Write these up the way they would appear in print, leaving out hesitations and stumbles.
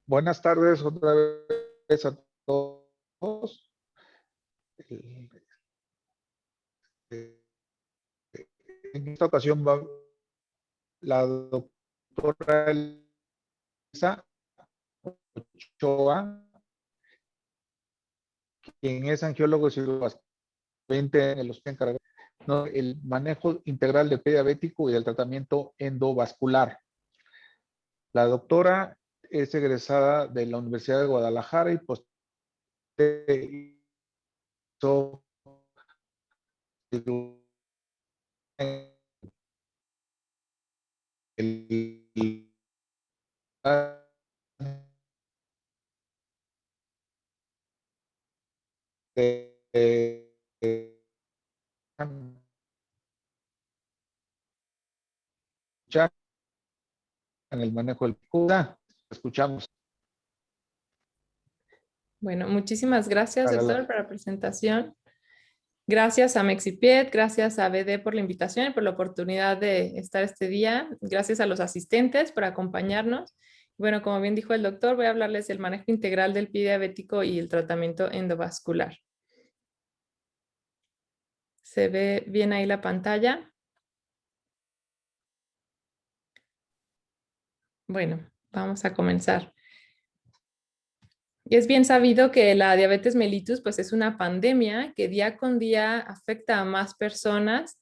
Buenas tardes otra vez a todos. En esta ocasión va la doctora Elisa Ochoa, quien es angiólogo cirujano en el hospital encargado el manejo integral del pie diabético y el tratamiento endovascular. La doctora es egresada de la Universidad de Guadalajara y hizo el en el manejo del CUDA. Escuchamos. Bueno, muchísimas gracias, doctor, por la presentación. Gracias a Mexipied, gracias a BD por la invitación y por la oportunidad de estar este día. Gracias a los asistentes por acompañarnos. Bueno, como bien dijo el doctor, voy a hablarles del manejo integral del pie diabético y el tratamiento endovascular. ¿Se ve bien ahí la pantalla? Bueno, vamos a comenzar. Y es bien sabido que la diabetes mellitus pues es una pandemia que día con día afecta a más personas,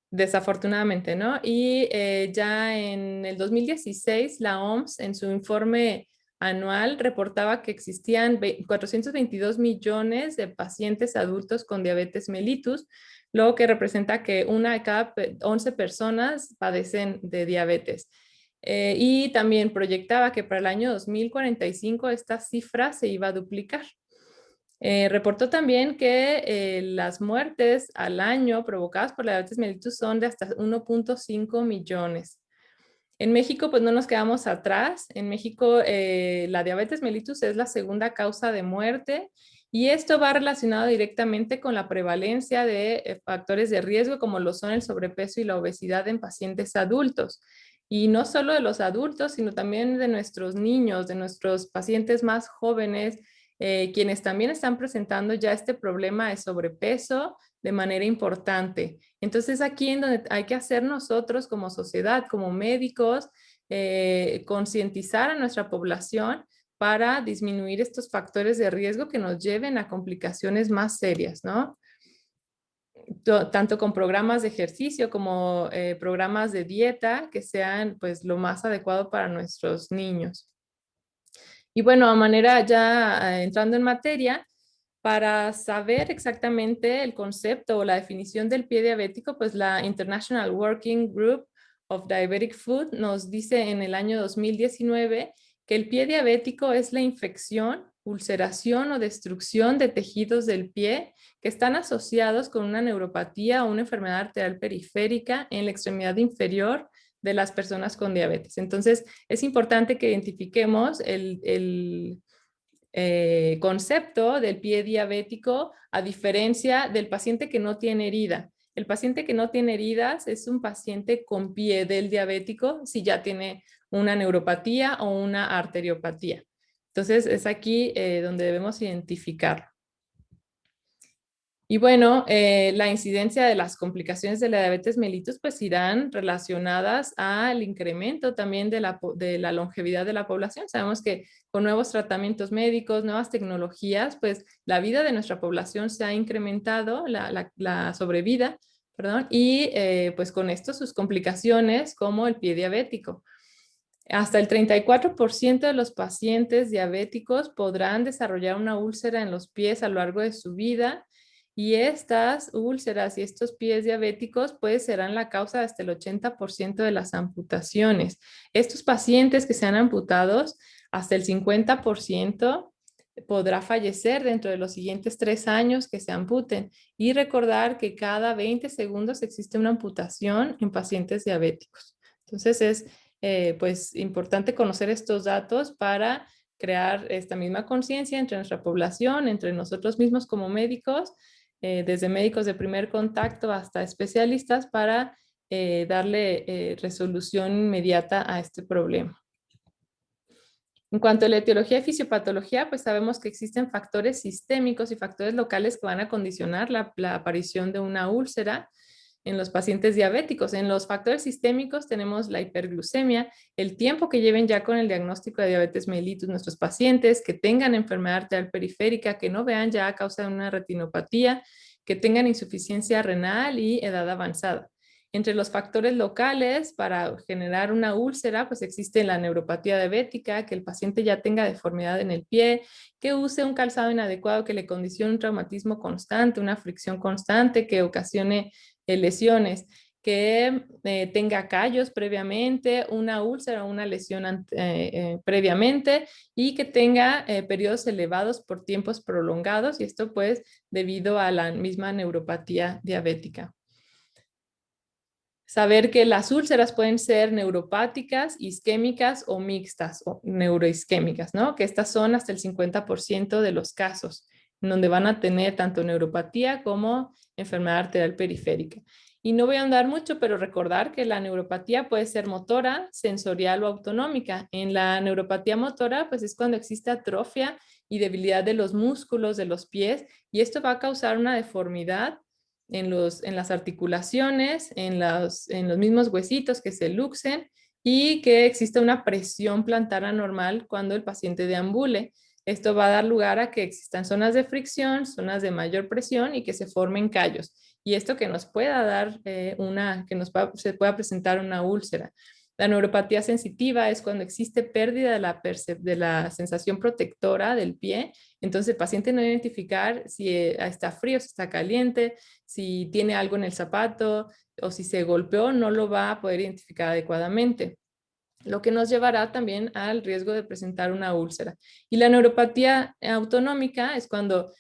desafortunadamente, ¿no? Y ya en el 2016 la OMS en su informe anual reportaba que existían 422 millones de pacientes adultos con diabetes mellitus, lo que representa que una de cada 11 personas padecen de diabetes. Y también proyectaba que para el año 2045 esta cifra se iba a duplicar. Reportó también que las muertes al año provocadas por la diabetes mellitus son de hasta 1.5 millones. En México, pues no nos quedamos atrás. En México, la diabetes mellitus es la segunda causa de muerte y esto va relacionado directamente con la prevalencia de factores de riesgo como lo son el sobrepeso y la obesidad en pacientes adultos. Y no solo de los adultos, sino también de nuestros niños, de nuestros pacientes más jóvenes, quienes también están presentando ya este problema de sobrepeso de manera importante. Entonces aquí en donde hay que hacer nosotros como sociedad, como médicos, concientizar a nuestra población para disminuir estos factores de riesgo que nos lleven a complicaciones más serias, ¿no? Tanto con programas de ejercicio como programas de dieta que sean pues lo más adecuado para nuestros niños. Y bueno, a manera ya entrando en materia, para saber exactamente el concepto o la definición del pie diabético, pues la International Working Group of Diabetic Foot nos dice en el año 2019 que el pie diabético es la infección, ulceración o destrucción de tejidos del pie que están asociados con una neuropatía o una enfermedad arterial periférica en la extremidad inferior de las personas con diabetes. Entonces, es importante que identifiquemos el concepto del pie diabético a diferencia del paciente que no tiene herida. El paciente que no tiene heridas es un paciente con pie del diabético si ya tiene una neuropatía o una arteriopatía. Entonces, es aquí donde debemos identificarlo. Y bueno, la incidencia de las complicaciones de la diabetes mellitus pues irán relacionadas al incremento también de la longevidad de la población. Sabemos que con nuevos tratamientos médicos, nuevas tecnologías, pues la vida de nuestra población se ha incrementado, la sobrevida, perdón, y pues con esto sus complicaciones como el pie diabético. Hasta el 34% de los pacientes diabéticos podrán desarrollar una úlcera en los pies a lo largo de su vida y estas úlceras y estos pies diabéticos pues serán la causa de hasta el 80% de las amputaciones. Estos pacientes que sean amputados, hasta el 50% podrá fallecer dentro de los siguientes 3 años que se amputen. Y recordar que cada 20 segundos existe una amputación en pacientes diabéticos. Entonces es pues importante conocer estos datos para crear esta misma conciencia entre nuestra población, entre nosotros mismos como médicos, desde médicos de primer contacto hasta especialistas para darle resolución inmediata a este problema. En cuanto a la etiología y fisiopatología, pues sabemos que existen factores sistémicos y factores locales que van a condicionar la aparición de una úlcera en los pacientes diabéticos. En los factores sistémicos tenemos la hiperglucemia, el tiempo que lleven ya con el diagnóstico de diabetes mellitus nuestros pacientes, que tengan enfermedad arterial periférica, que no vean ya a causa de una retinopatía, que tengan insuficiencia renal y edad avanzada. Entre los factores locales para generar una úlcera, pues existe la neuropatía diabética, que el paciente ya tenga deformidad en el pie, que use un calzado inadecuado que le condicione un traumatismo constante, una fricción constante que ocasione lesiones, que tenga callos previamente, una úlcera o una lesión previamente y que tenga periodos elevados por tiempos prolongados, y esto pues debido a la misma neuropatía diabética. Saber que las úlceras pueden ser neuropáticas, isquémicas o mixtas o neuroisquémicas, ¿no? Que estas son hasta el 50% de los casos, en donde van a tener tanto neuropatía como enfermedad arterial periférica. Y no voy a andar mucho, pero recordar que la neuropatía puede ser motora, sensorial o autonómica. En la neuropatía motora, pues es cuando existe atrofia y debilidad de los músculos de los pies, y esto va a causar una deformidad en las articulaciones, en los mismos huesitos que se luxen y que exista una presión plantar anormal cuando el paciente deambule. Esto va a dar lugar a que existan zonas de fricción, zonas de mayor presión y que se formen callos. Y esto que nos pueda dar se pueda presentar una úlcera. La neuropatía sensitiva es cuando existe pérdida de la sensación protectora del pie. Entonces el paciente no identificar si está frío, si está caliente, si tiene algo en el zapato o si se golpeó, no lo va a poder identificar adecuadamente, lo que nos llevará también al riesgo de presentar una úlcera. Y la neuropatía autonómica es cuando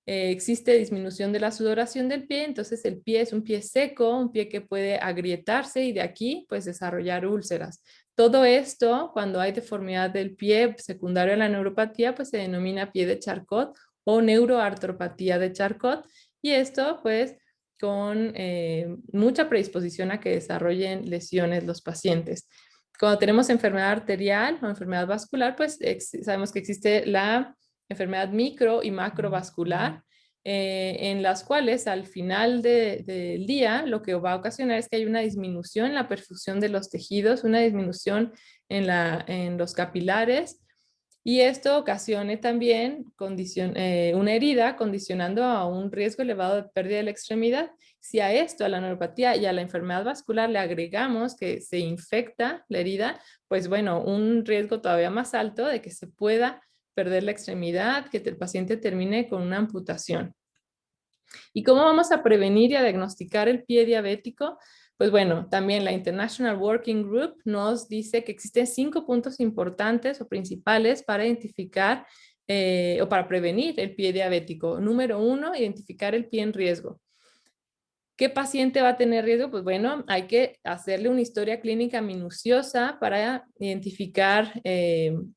existe disminución de la sudoración del pie, entonces el pie es un pie seco, un pie que puede agrietarse y de aquí pues desarrollar úlceras. Todo esto, cuando hay deformidad del pie secundario a la neuropatía, pues se denomina pie de Charcot o neuroartropatía de Charcot, y esto pues con mucha predisposición a que desarrollen lesiones los pacientes. Cuando tenemos enfermedad arterial o enfermedad vascular, pues sabemos que existe la enfermedad micro y macrovascular, en las cuales al final del día lo que va a ocasionar es que hay una disminución en la perfusión de los tejidos, una disminución en los capilares, y esto ocasione también una herida condicionando a un riesgo elevado de pérdida de la extremidad. Si a esto, a la neuropatía y a la enfermedad vascular le agregamos que se infecta la herida, pues bueno, un riesgo todavía más alto de que se pueda perder la extremidad, que el paciente termine con una amputación. ¿Y cómo vamos a prevenir y a diagnosticar el pie diabético? Pues bueno, también la International Working Group nos dice que existen 5 puntos importantes o principales para identificar o para prevenir el pie diabético. Número 1, identificar el pie en riesgo. ¿Qué paciente va a tener riesgo? Pues bueno, hay que hacerle una historia clínica minuciosa para identificar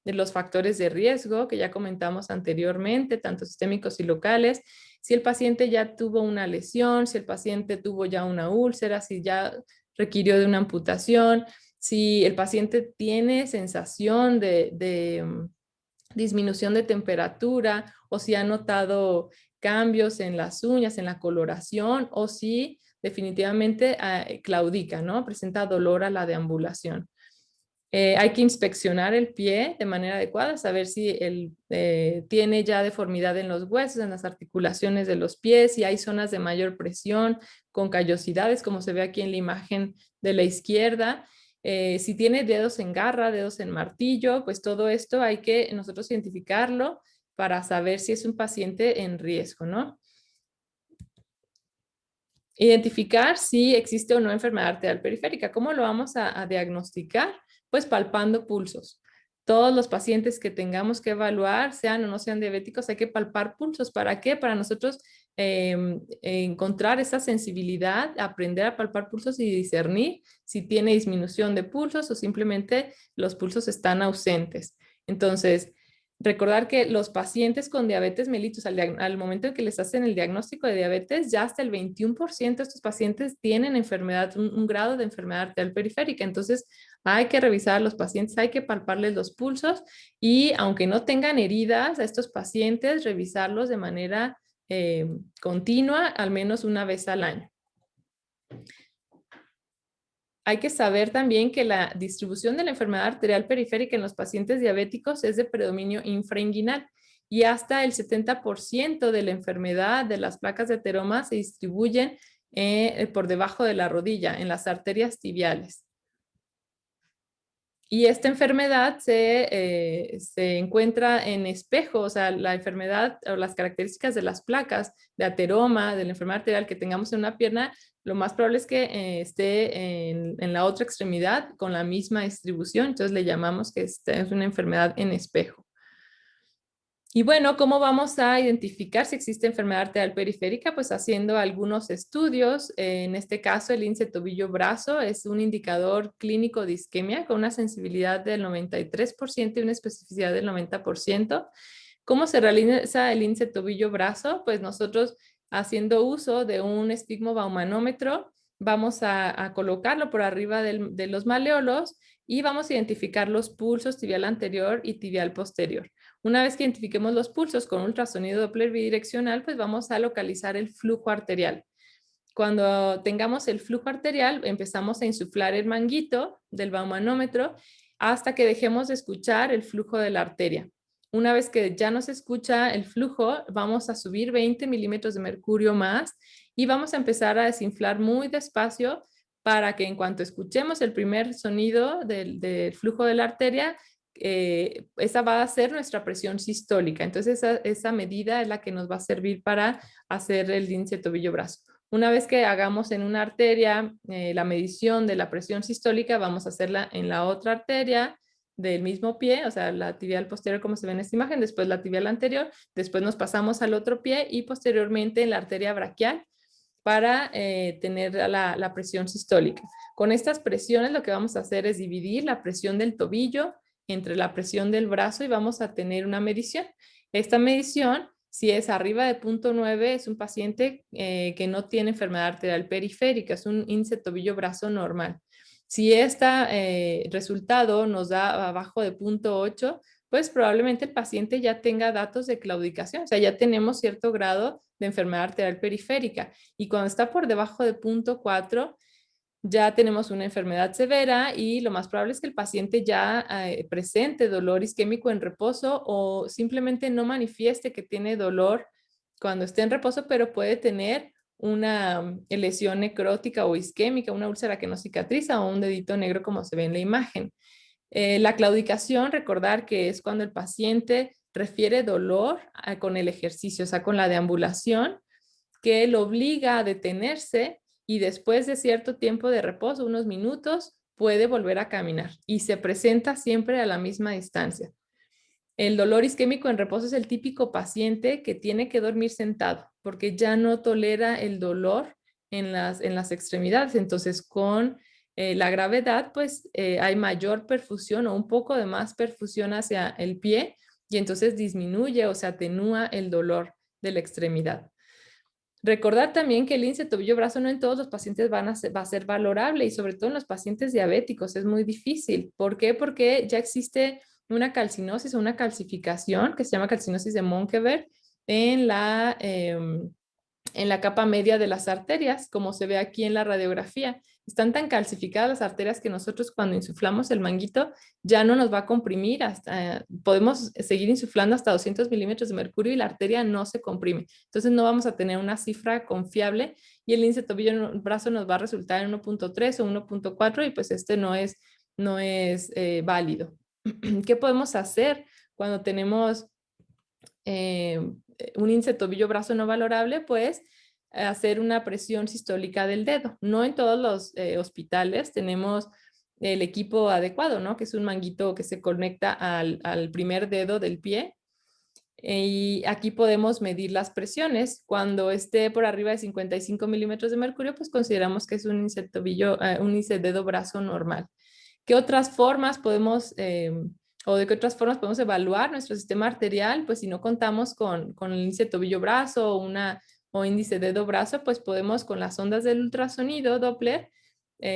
los factores de riesgo que ya comentamos anteriormente, tanto sistémicos y locales. Si el paciente ya tuvo una lesión, si el paciente tuvo ya una úlcera, si ya requirió de una amputación, si el paciente tiene sensación de disminución de temperatura o si ha notado cambios en las uñas, en la coloración, o si definitivamente claudica, ¿no? Presenta dolor a la deambulación. Hay que inspeccionar el pie de manera adecuada, saber si tiene ya deformidad en los huesos, en las articulaciones de los pies, si hay zonas de mayor presión, con callosidades, como se ve aquí en la imagen de la izquierda. Si tiene dedos en garra, dedos en martillo, pues todo esto hay que nosotros identificarlo para saber si es un paciente en riesgo, ¿no? Identificar si existe o no enfermedad arterial periférica. ¿Cómo lo vamos a diagnosticar? Pues palpando pulsos. Todos los pacientes que tengamos que evaluar, sean o no sean diabéticos, hay que palpar pulsos. ¿Para qué? Para nosotros encontrar esa sensibilidad, aprender a palpar pulsos y discernir si tiene disminución de pulsos o simplemente los pulsos están ausentes. Entonces, recordar que los pacientes con diabetes mellitus, al momento en que les hacen el diagnóstico de diabetes, ya hasta el 21% de estos pacientes tienen enfermedad, un grado de enfermedad arterial periférica. Entonces, hay que revisar a los pacientes, hay que palparles los pulsos y aunque no tengan heridas a estos pacientes, revisarlos de manera continua, al menos una vez al año. Hay que saber también que la distribución de la enfermedad arterial periférica en los pacientes diabéticos es de predominio infrainguinal y hasta el 70% de la enfermedad de las placas de ateroma se distribuyen por debajo de la rodilla, en las arterias tibiales. Y esta enfermedad se encuentra en espejo, o sea, la enfermedad o las características de las placas de ateroma, de la enfermedad arterial que tengamos en una pierna, lo más probable es que esté en la otra extremidad con la misma distribución, entonces le llamamos que es una enfermedad en espejo. Y bueno, ¿cómo vamos a identificar si existe enfermedad arterial periférica? Pues haciendo algunos estudios. En este caso, el índice tobillo-brazo es un indicador clínico de isquemia con una sensibilidad del 93% y una especificidad del 90%. ¿Cómo se realiza el índice tobillo-brazo? Pues nosotros, haciendo uso de un estigmobaumanómetro, vamos a colocarlo por arriba de los maleolos y vamos a identificar los pulsos tibial anterior y tibial posterior. Una vez que identifiquemos los pulsos con ultrasonido Doppler bidireccional, pues vamos a localizar el flujo arterial. Cuando tengamos el flujo arterial, empezamos a insuflar el manguito del baumanómetro hasta que dejemos de escuchar el flujo de la arteria. Una vez que ya no se escucha el flujo, vamos a subir 20 milímetros de mercurio más y vamos a empezar a desinflar muy despacio para que en cuanto escuchemos el primer sonido del flujo de la arteria, esa va a ser nuestra presión sistólica. Entonces esa medida es la que nos va a servir para hacer el índice tobillo-brazo. Una vez que hagamos en una arteria la medición de la presión sistólica, vamos a hacerla en la otra arteria del mismo pie, o sea, la tibial posterior como se ve en esta imagen, después la tibial anterior, después nos pasamos al otro pie y posteriormente en la arteria braquial para tener la presión sistólica. Con estas presiones lo que vamos a hacer es dividir la presión del tobillo entre la presión del brazo y vamos a tener una medición. Esta medición, si es arriba de 0.9, es un paciente que no tiene enfermedad arterial periférica, es un índice tobillo-brazo normal. Si este resultado nos da abajo de 0.8, pues probablemente el paciente ya tenga datos de claudicación, o sea, ya tenemos cierto grado de enfermedad arterial periférica. Y cuando está por debajo de 0.4, ya tenemos una enfermedad severa y lo más probable es que el paciente ya presente dolor isquémico en reposo o simplemente no manifieste que tiene dolor cuando esté en reposo, pero puede tener una lesión necrótica o isquémica, una úlcera que no cicatriza o un dedito negro como se ve en la imagen. La claudicación, recordar que es cuando el paciente refiere dolor con el ejercicio, o sea, con la deambulación, que lo obliga a detenerse y después de cierto tiempo de reposo, unos minutos, puede volver a caminar y se presenta siempre a la misma distancia. El dolor isquémico en reposo es el típico paciente que tiene que dormir sentado porque ya no tolera el dolor en las extremidades. Entonces, con la gravedad, pues hay mayor perfusión o un poco de más perfusión hacia el pie y entonces disminuye o se atenúa el dolor de la extremidad. Recordar también que el índice tobillo-brazo no en todos los pacientes va a ser valorable y sobre todo en los pacientes diabéticos es muy difícil. ¿Por qué? Porque ya existe una calcinosis o una calcificación que se llama calcinosis de Monkeberg en la capa media de las arterias, como se ve aquí en la radiografía. Están tan calcificadas las arterias que nosotros cuando insuflamos el manguito ya no nos va a comprimir, podemos seguir insuflando hasta 200 milímetros de mercurio y la arteria no se comprime. Entonces no vamos a tener una cifra confiable y el índice tobillo-brazo nos va a resultar en 1.3 o 1.4 y pues este no es válido. ¿Qué podemos hacer cuando tenemos un índice tobillo-brazo no valorable? Pues hacer una presión sistólica del dedo. No en todos los hospitales tenemos el equipo adecuado, ¿no? Que es un manguito que se conecta al primer dedo del pie. Y aquí podemos medir las presiones. Cuando esté por arriba de 55 milímetros de mercurio, pues consideramos que es un índice dedo-brazo normal. ¿Qué otras formas podemos o de qué otras formas podemos evaluar nuestro sistema arterial? Pues si no contamos con el índice tobillo-brazo o índice dedo-brazo, pues podemos con las ondas del ultrasonido Doppler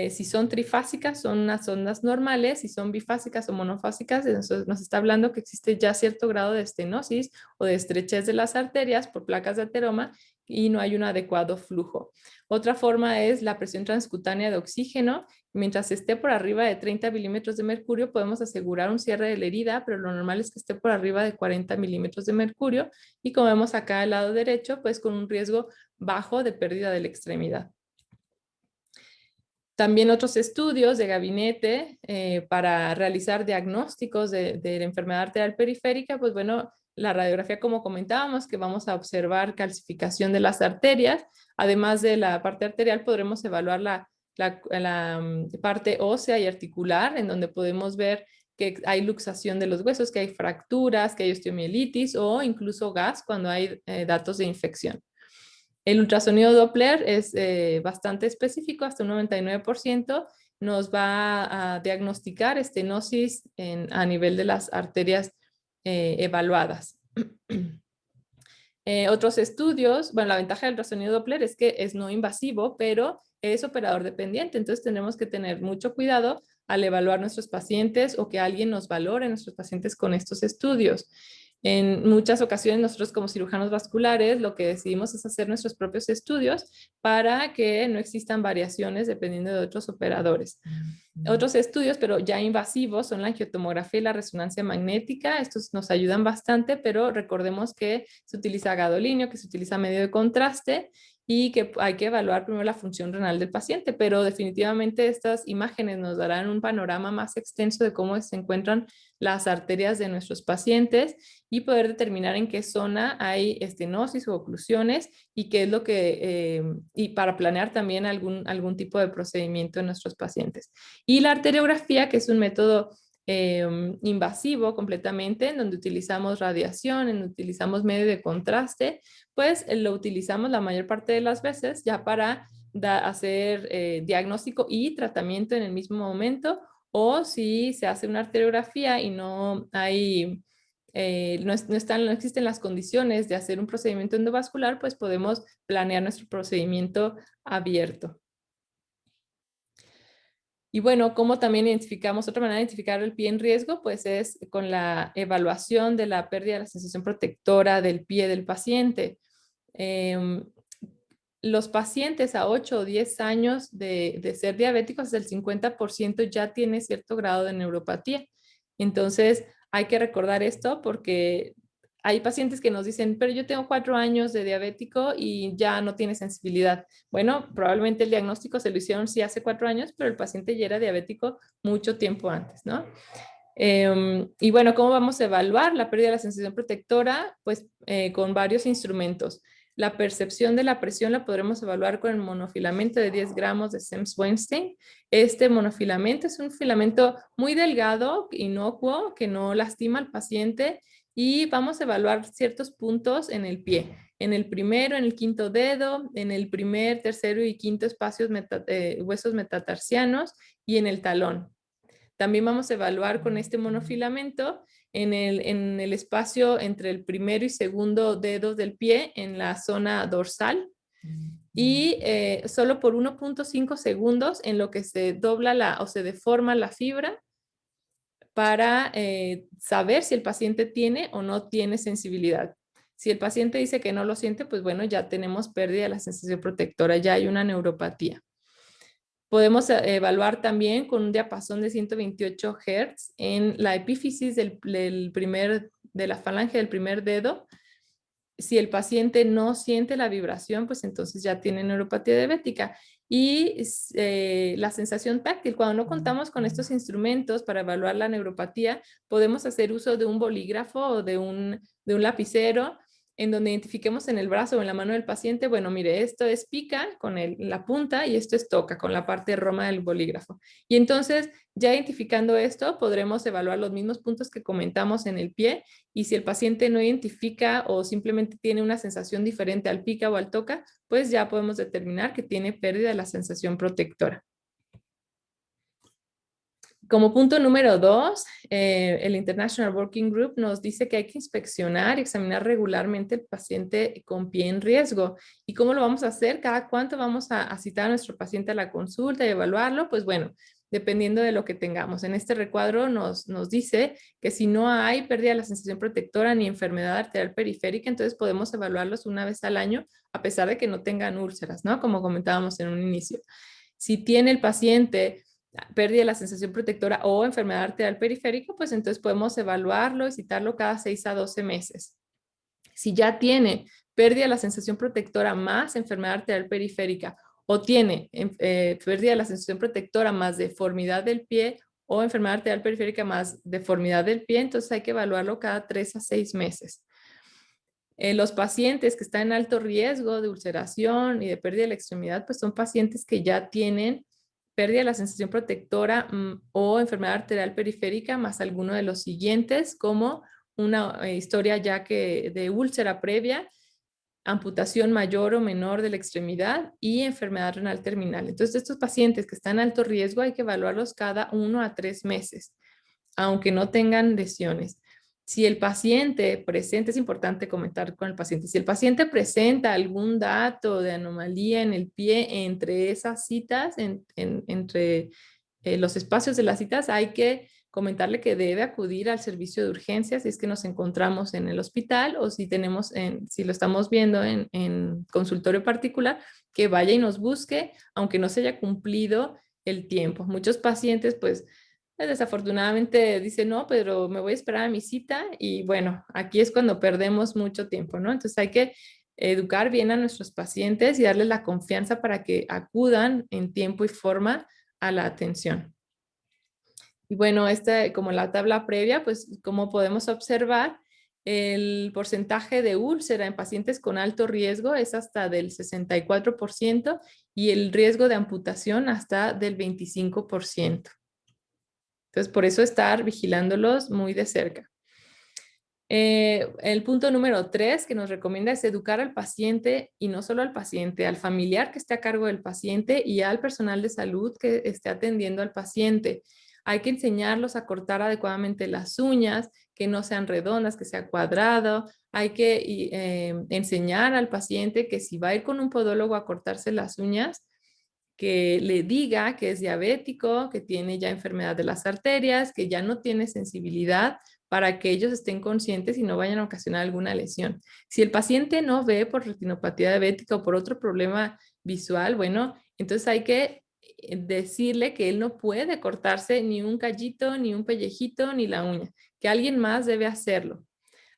Si son trifásicas, son unas ondas normales. Si son bifásicas o monofásicas, nos está hablando que existe ya cierto grado de estenosis o de estrechez de las arterias por placas de ateroma y no hay un adecuado flujo. Otra forma es la presión transcutánea de oxígeno. Mientras esté por arriba de 30 milímetros de mercurio, podemos asegurar un cierre de la herida, pero lo normal es que esté por arriba de 40 milímetros de mercurio. Y como vemos acá al lado derecho, pues con un riesgo bajo de pérdida de la extremidad. También otros estudios de gabinete para realizar diagnósticos de la enfermedad arterial periférica, pues bueno, la radiografía, como comentábamos, que vamos a observar calcificación de las arterias. Además de la parte arterial, podremos evaluar la parte ósea y articular, en donde podemos ver que hay luxación de los huesos, que hay fracturas, que hay osteomielitis o incluso gas cuando hay datos de infección. El ultrasonido Doppler es bastante específico, hasta un 99%, nos va a diagnosticar estenosis a nivel de las arterias evaluadas. Otros estudios, bueno, la ventaja del ultrasonido Doppler es que es no invasivo, pero es operador dependiente, entonces tenemos que tener mucho cuidado al evaluar nuestros pacientes o que alguien nos valore nuestros pacientes con estos estudios. En muchas ocasiones nosotros como cirujanos vasculares lo que decidimos es hacer nuestros propios estudios para que no existan variaciones dependiendo de otros operadores. Otros estudios, pero ya invasivos, son la angiotomografía y la resonancia magnética. Estos nos ayudan bastante, pero recordemos que se utiliza gadolinio, que se utiliza medio de contraste y que hay que evaluar primero la función renal del paciente, pero definitivamente estas imágenes nos darán un panorama más extenso de cómo se encuentran las arterias de nuestros pacientes y poder determinar en qué zona hay estenosis o oclusiones y qué es lo que, y para planear también algún tipo de procedimiento en nuestros pacientes. Y la arteriografía, que es un método invasivo completamente, en donde utilizamos radiación, en donde utilizamos medio de contraste, pues lo utilizamos la mayor parte de las veces ya para hacer diagnóstico y tratamiento en el mismo momento, o si se hace una arteriografía y no hay, no existen las condiciones de hacer un procedimiento endovascular, pues podemos planear nuestro procedimiento abierto. Y bueno, ¿cómo también identificamos? Otra manera de identificar el pie en riesgo, pues es con la evaluación de la pérdida de la sensación protectora del pie del paciente. Los pacientes a 8 o 10 años de ser diabéticos, el 50% ya tiene cierto grado de neuropatía. Entonces, hay que recordar esto porque hay pacientes que nos dicen, pero yo tengo 4 años de diabético y ya no tiene sensibilidad. Bueno, probablemente el diagnóstico se lo hicieron sí hace 4 años, pero el paciente ya era diabético mucho tiempo antes, ¿no? Y bueno, ¿cómo vamos a evaluar la pérdida de la sensación protectora? Pues con varios instrumentos. La percepción de la presión la podremos evaluar con el monofilamento de 10 gramos de Sims-Weinstein. Este monofilamento es un filamento muy delgado, inocuo, que no lastima al paciente y vamos a evaluar ciertos puntos en el pie. En el primero, en el quinto dedo, en el primer, tercero y quinto espacios huesos metatarsianos y en el talón. También vamos a evaluar con este monofilamento en el espacio entre el primero y segundo dedo del pie en la zona dorsal y solo por 1.5 segundos en lo que se dobla o se deforma la fibra para saber si el paciente tiene o no tiene sensibilidad. Si el paciente dice que no lo siente, pues bueno, ya tenemos pérdida de la sensación protectora, ya hay una neuropatía. Podemos evaluar también con un diapasón de 128 Hz en la epífisis de la falange del primer dedo. Si el paciente no siente la vibración, pues entonces ya tiene neuropatía diabética. Y la sensación táctil, cuando no contamos con estos instrumentos para evaluar la neuropatía, podemos hacer uso de un bolígrafo o de un lapicero en donde identifiquemos en el brazo o en la mano del paciente, bueno, mire, esto es pica con la punta y esto es toca con la parte roma del bolígrafo. Y entonces, ya identificando esto, podremos evaluar los mismos puntos que comentamos en el pie y si el paciente no identifica o simplemente tiene una sensación diferente al pica o al toca, pues ya podemos determinar que tiene pérdida de la sensación protectora. Como punto número 2, el International Working Group nos dice que hay que inspeccionar y examinar regularmente el paciente con pie en riesgo. ¿Y cómo lo vamos a hacer? ¿Cada cuánto vamos a citar a nuestro paciente a la consulta y evaluarlo? Pues bueno, dependiendo de lo que tengamos. En este recuadro nos dice que si no hay pérdida de la sensación protectora ni enfermedad arterial periférica, entonces podemos evaluarlos una vez al año, a pesar de que no tengan úlceras, ¿no? Como comentábamos en un inicio. Si tiene el paciente pérdida de la sensación protectora o enfermedad arterial periférica, pues entonces podemos evaluarlo y citarlo cada 6 a 12 meses. Si ya tiene pérdida de la sensación protectora más enfermedad arterial periférica o tiene pérdida de la sensación protectora más deformidad del pie o enfermedad arterial periférica más deformidad del pie, entonces hay que evaluarlo cada 3 a 6 meses. Los pacientes que están en alto riesgo de ulceración y de pérdida de la extremidad, pues son pacientes que ya tienen pérdida de la sensación protectora o enfermedad arterial periférica más alguno de los siguientes, como una historia ya que de úlcera previa, amputación mayor o menor de la extremidad y enfermedad renal terminal. Entonces, estos pacientes que están en alto riesgo hay que evaluarlos cada 1 a 3 meses, aunque no tengan lesiones. Si el paciente presenta, es importante comentar con el paciente, si el paciente presenta algún dato de anomalía en el pie entre esas citas, entre los espacios de las citas, hay que comentarle que debe acudir al servicio de urgencias si es que nos encontramos en el hospital o si tenemos, si lo estamos viendo en consultorio particular, que vaya y nos busque, aunque no se haya cumplido el tiempo. Muchos pacientes, pues, desafortunadamente dicen, no, pero me voy a esperar a mi cita y bueno, aquí es cuando perdemos mucho tiempo, ¿no? Entonces hay que educar bien a nuestros pacientes y darles la confianza para que acudan en tiempo y forma a la atención. Y bueno, como la tabla previa, pues como podemos observar, el porcentaje de úlcera en pacientes con alto riesgo es hasta del 64% y el riesgo de amputación hasta del 25%. Entonces, por eso estar vigilándolos muy de cerca. El punto número 3 que nos recomienda es educar al paciente y no solo al paciente, al familiar que esté a cargo del paciente y al personal de salud que esté atendiendo al paciente. Hay que enseñarlos a cortar adecuadamente las uñas, que no sean redondas, que sea cuadrado. Hay que enseñar al paciente que si va a ir con un podólogo a cortarse las uñas, que le diga que es diabético, que tiene ya enfermedad de las arterias, que ya no tiene sensibilidad, para que ellos estén conscientes y no vayan a ocasionar alguna lesión. Si el paciente no ve por retinopatía diabética o por otro problema visual, bueno, entonces hay que decirle que él no puede cortarse ni un callito, ni un pellejito, ni la uña, que alguien más debe hacerlo.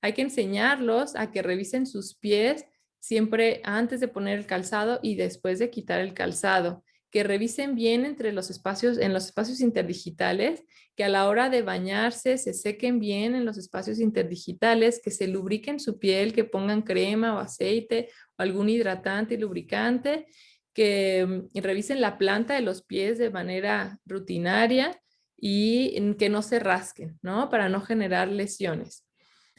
Hay que enseñarlos a que revisen sus pies siempre antes de poner el calzado y después de quitar el calzado, que revisen bien entre los espacios, en los espacios interdigitales, que a la hora de bañarse se sequen bien en los espacios interdigitales, que se lubriquen su piel, que pongan crema o aceite o algún hidratante y lubricante, que revisen la planta de los pies de manera rutinaria y que no se rasquen, ¿no? Para no generar lesiones.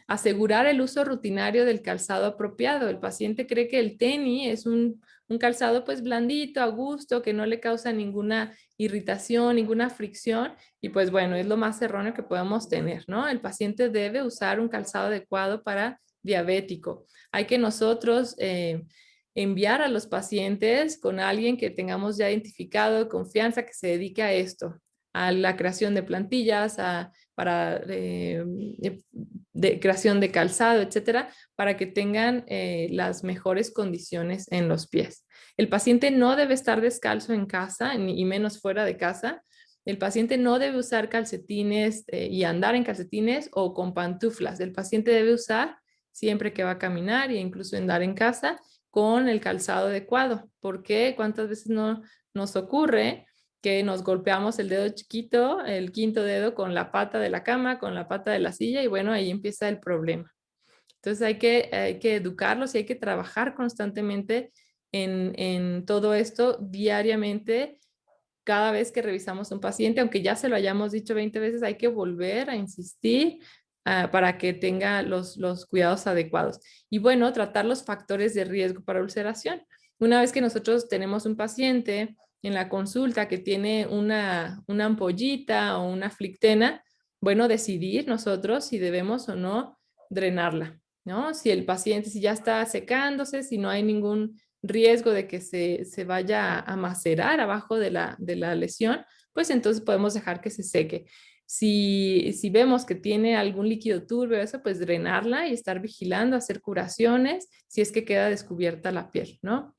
Asegurar el uso rutinario del calzado apropiado. El paciente cree que el tenis es un calzado pues blandito, a gusto, que no le causa ninguna irritación, ninguna fricción y pues bueno, es lo más erróneo que podemos tener, ¿no? El paciente debe usar un calzado adecuado para diabético. Hay que nosotros enviar a los pacientes con alguien que tengamos ya identificado de confianza que se dedique a esto, a la creación de plantillas, para de creación de calzado, etcétera, para que tengan las mejores condiciones en los pies. El paciente no debe estar descalzo en casa, y menos fuera de casa. El paciente no debe usar calcetines y andar en calcetines o con pantuflas. El paciente debe usar siempre que va a caminar e incluso andar en casa con el calzado adecuado. ¿Por qué? ¿Cuántas veces no nos ocurre que nos golpeamos el dedo chiquito, el quinto dedo, con la pata de la cama, con la pata de la silla y bueno, ahí empieza el problema? Entonces hay que educarlos y hay que trabajar constantemente en todo esto diariamente. Cada vez que revisamos un paciente, aunque ya se lo hayamos dicho 20 veces, hay que volver a insistir para que tenga los cuidados adecuados. Y bueno, tratar los factores de riesgo para ulceración. Una vez que nosotros tenemos un paciente en la consulta que tiene una ampollita o una flictena, bueno, decidir nosotros si debemos o no drenarla, ¿no? Si el paciente, si ya está secándose, si no hay ningún riesgo de que se vaya a macerar abajo de la lesión, pues entonces podemos dejar que se seque. Si vemos que tiene algún líquido turbio, eso, pues drenarla y estar vigilando, hacer curaciones si es que queda descubierta la piel, ¿no?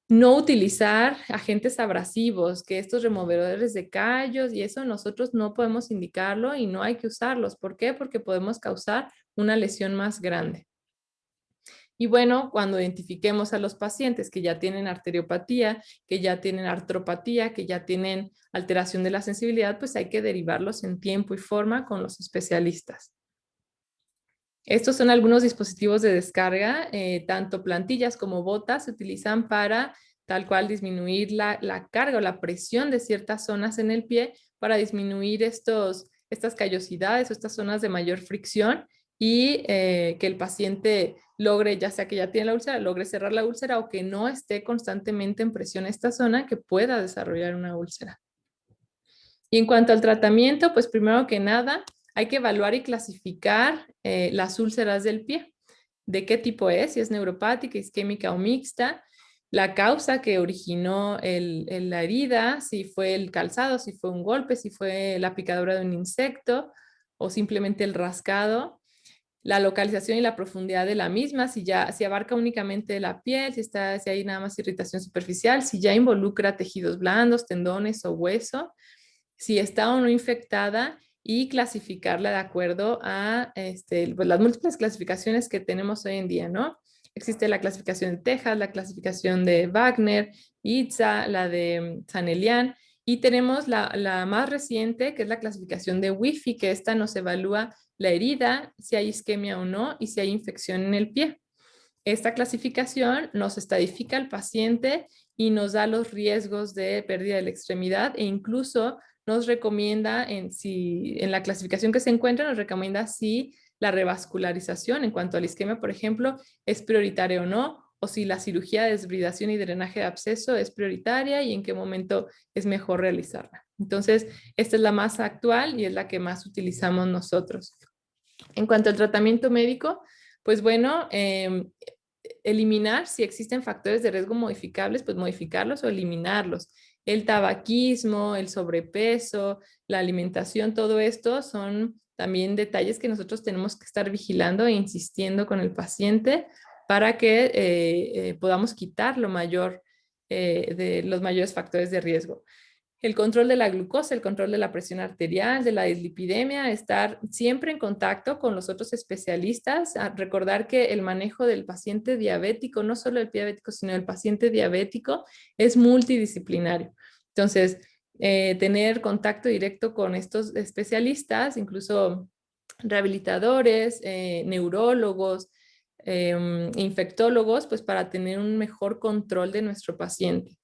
No utilizar agentes abrasivos, que estos removedores de callos y eso nosotros no podemos indicarlo y no hay que usarlos. ¿Por qué? Porque podemos causar una lesión más grande. Y bueno, cuando identifiquemos a los pacientes que ya tienen arteriopatía, que ya tienen artropatía, que ya tienen alteración de la sensibilidad, pues hay que derivarlos en tiempo y forma con los especialistas. Estos son algunos dispositivos de descarga, tanto plantillas como botas se utilizan para tal cual disminuir la carga o la presión de ciertas zonas en el pie para disminuir estas callosidades o estas zonas de mayor fricción y que el paciente logre, ya sea que ya tiene la úlcera, logre cerrar la úlcera o que no esté constantemente en presión esta zona que pueda desarrollar una úlcera. Y en cuanto al tratamiento, pues primero que nada, hay que evaluar y clasificar las úlceras del pie. ¿De qué tipo es? Si es neuropática, isquémica o mixta. La causa que originó la herida, si fue el calzado, si fue un golpe, si fue la picadura de un insecto o simplemente el rascado. La localización y la profundidad de la misma, si abarca únicamente la piel, si hay nada más irritación superficial, si ya involucra tejidos blandos, tendones o hueso, si está o no infectada y clasificarla de acuerdo a pues las múltiples clasificaciones que tenemos hoy en día, ¿no? Existe la clasificación de Texas, la clasificación de Wagner, ITSA, la de Zanelian, y tenemos la más reciente, que es la clasificación de Wi-Fi, que esta nos evalúa la herida, si hay isquemia o no, y si hay infección en el pie. Esta clasificación nos estadifica al paciente y nos da los riesgos de pérdida de la extremidad e incluso nos recomienda, en la clasificación que se encuentra, nos recomienda si la revascularización en cuanto a la isquemia, por ejemplo, es prioritaria o no, o si la cirugía de desbridación y drenaje de absceso es prioritaria y en qué momento es mejor realizarla. Entonces, esta es la más actual y es la que más utilizamos nosotros. En cuanto al tratamiento médico, pues bueno, eliminar si existen factores de riesgo modificables, pues modificarlos o eliminarlos. El tabaquismo, el sobrepeso, la alimentación, todo esto son también detalles que nosotros tenemos que estar vigilando e insistiendo con el paciente para que podamos quitar lo mayor de los mayores factores de riesgo. El control de la glucosa, el control de la presión arterial, de la dislipidemia, estar siempre en contacto con los otros especialistas, recordar que el manejo del paciente diabético, no solo el diabético, sino el paciente diabético, es multidisciplinario. Entonces, tener contacto directo con estos especialistas, incluso rehabilitadores, neurólogos, infectólogos, pues para tener un mejor control de nuestro paciente.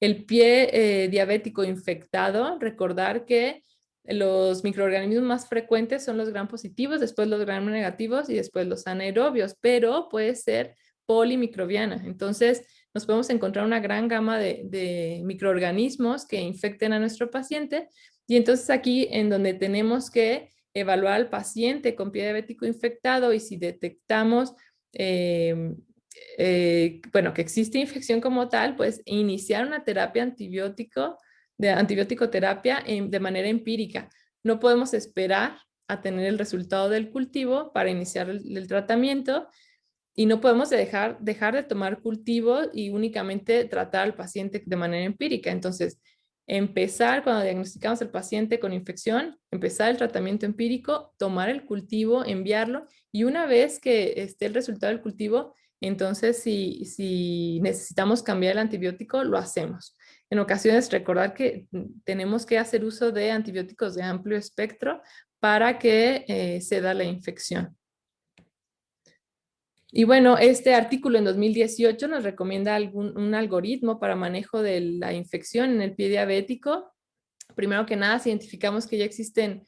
El pie diabético infectado, recordar que los microorganismos más frecuentes son los gram positivos, después los gram negativos y después los anaerobios, pero puede ser polimicrobiana. Entonces, nos podemos encontrar una gran gama de microorganismos que infecten a nuestro paciente y entonces aquí en donde tenemos que evaluar al paciente con pie diabético infectado y si detectamos bueno, que existe infección como tal, pues iniciar una terapia de antibiótico terapia de manera empírica. No podemos esperar a tener el resultado del cultivo para iniciar el tratamiento y no podemos dejar de tomar cultivo y únicamente tratar al paciente de manera empírica. Entonces, empezar cuando diagnosticamos al paciente con infección, empezar el tratamiento empírico, tomar el cultivo, enviarlo y una vez que esté el resultado del cultivo, entonces si necesitamos cambiar el antibiótico, lo hacemos. En ocasiones recordar que tenemos que hacer uso de antibióticos de amplio espectro para que se da la infección. Y bueno, este artículo en 2018 nos recomienda un algoritmo para manejo de la infección en el pie diabético. Primero que nada, si identificamos que ya existen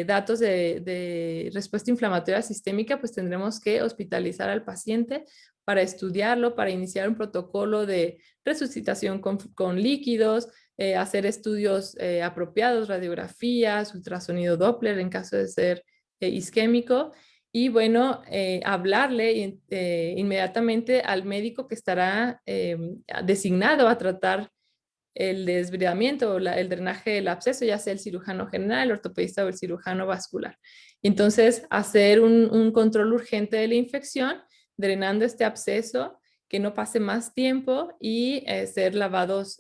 datos de respuesta inflamatoria sistémica, pues tendremos que hospitalizar al paciente para estudiarlo, para iniciar un protocolo de resucitación con líquidos, hacer estudios apropiados, radiografías, ultrasonido Doppler en caso de ser isquémico, y bueno, hablarle inmediatamente al médico que estará designado a tratar el desbridamiento o el drenaje del absceso, ya sea el cirujano general, el ortopedista o el cirujano vascular. Entonces, hacer un control urgente de la infección, drenando este absceso, que no pase más tiempo y ser lavados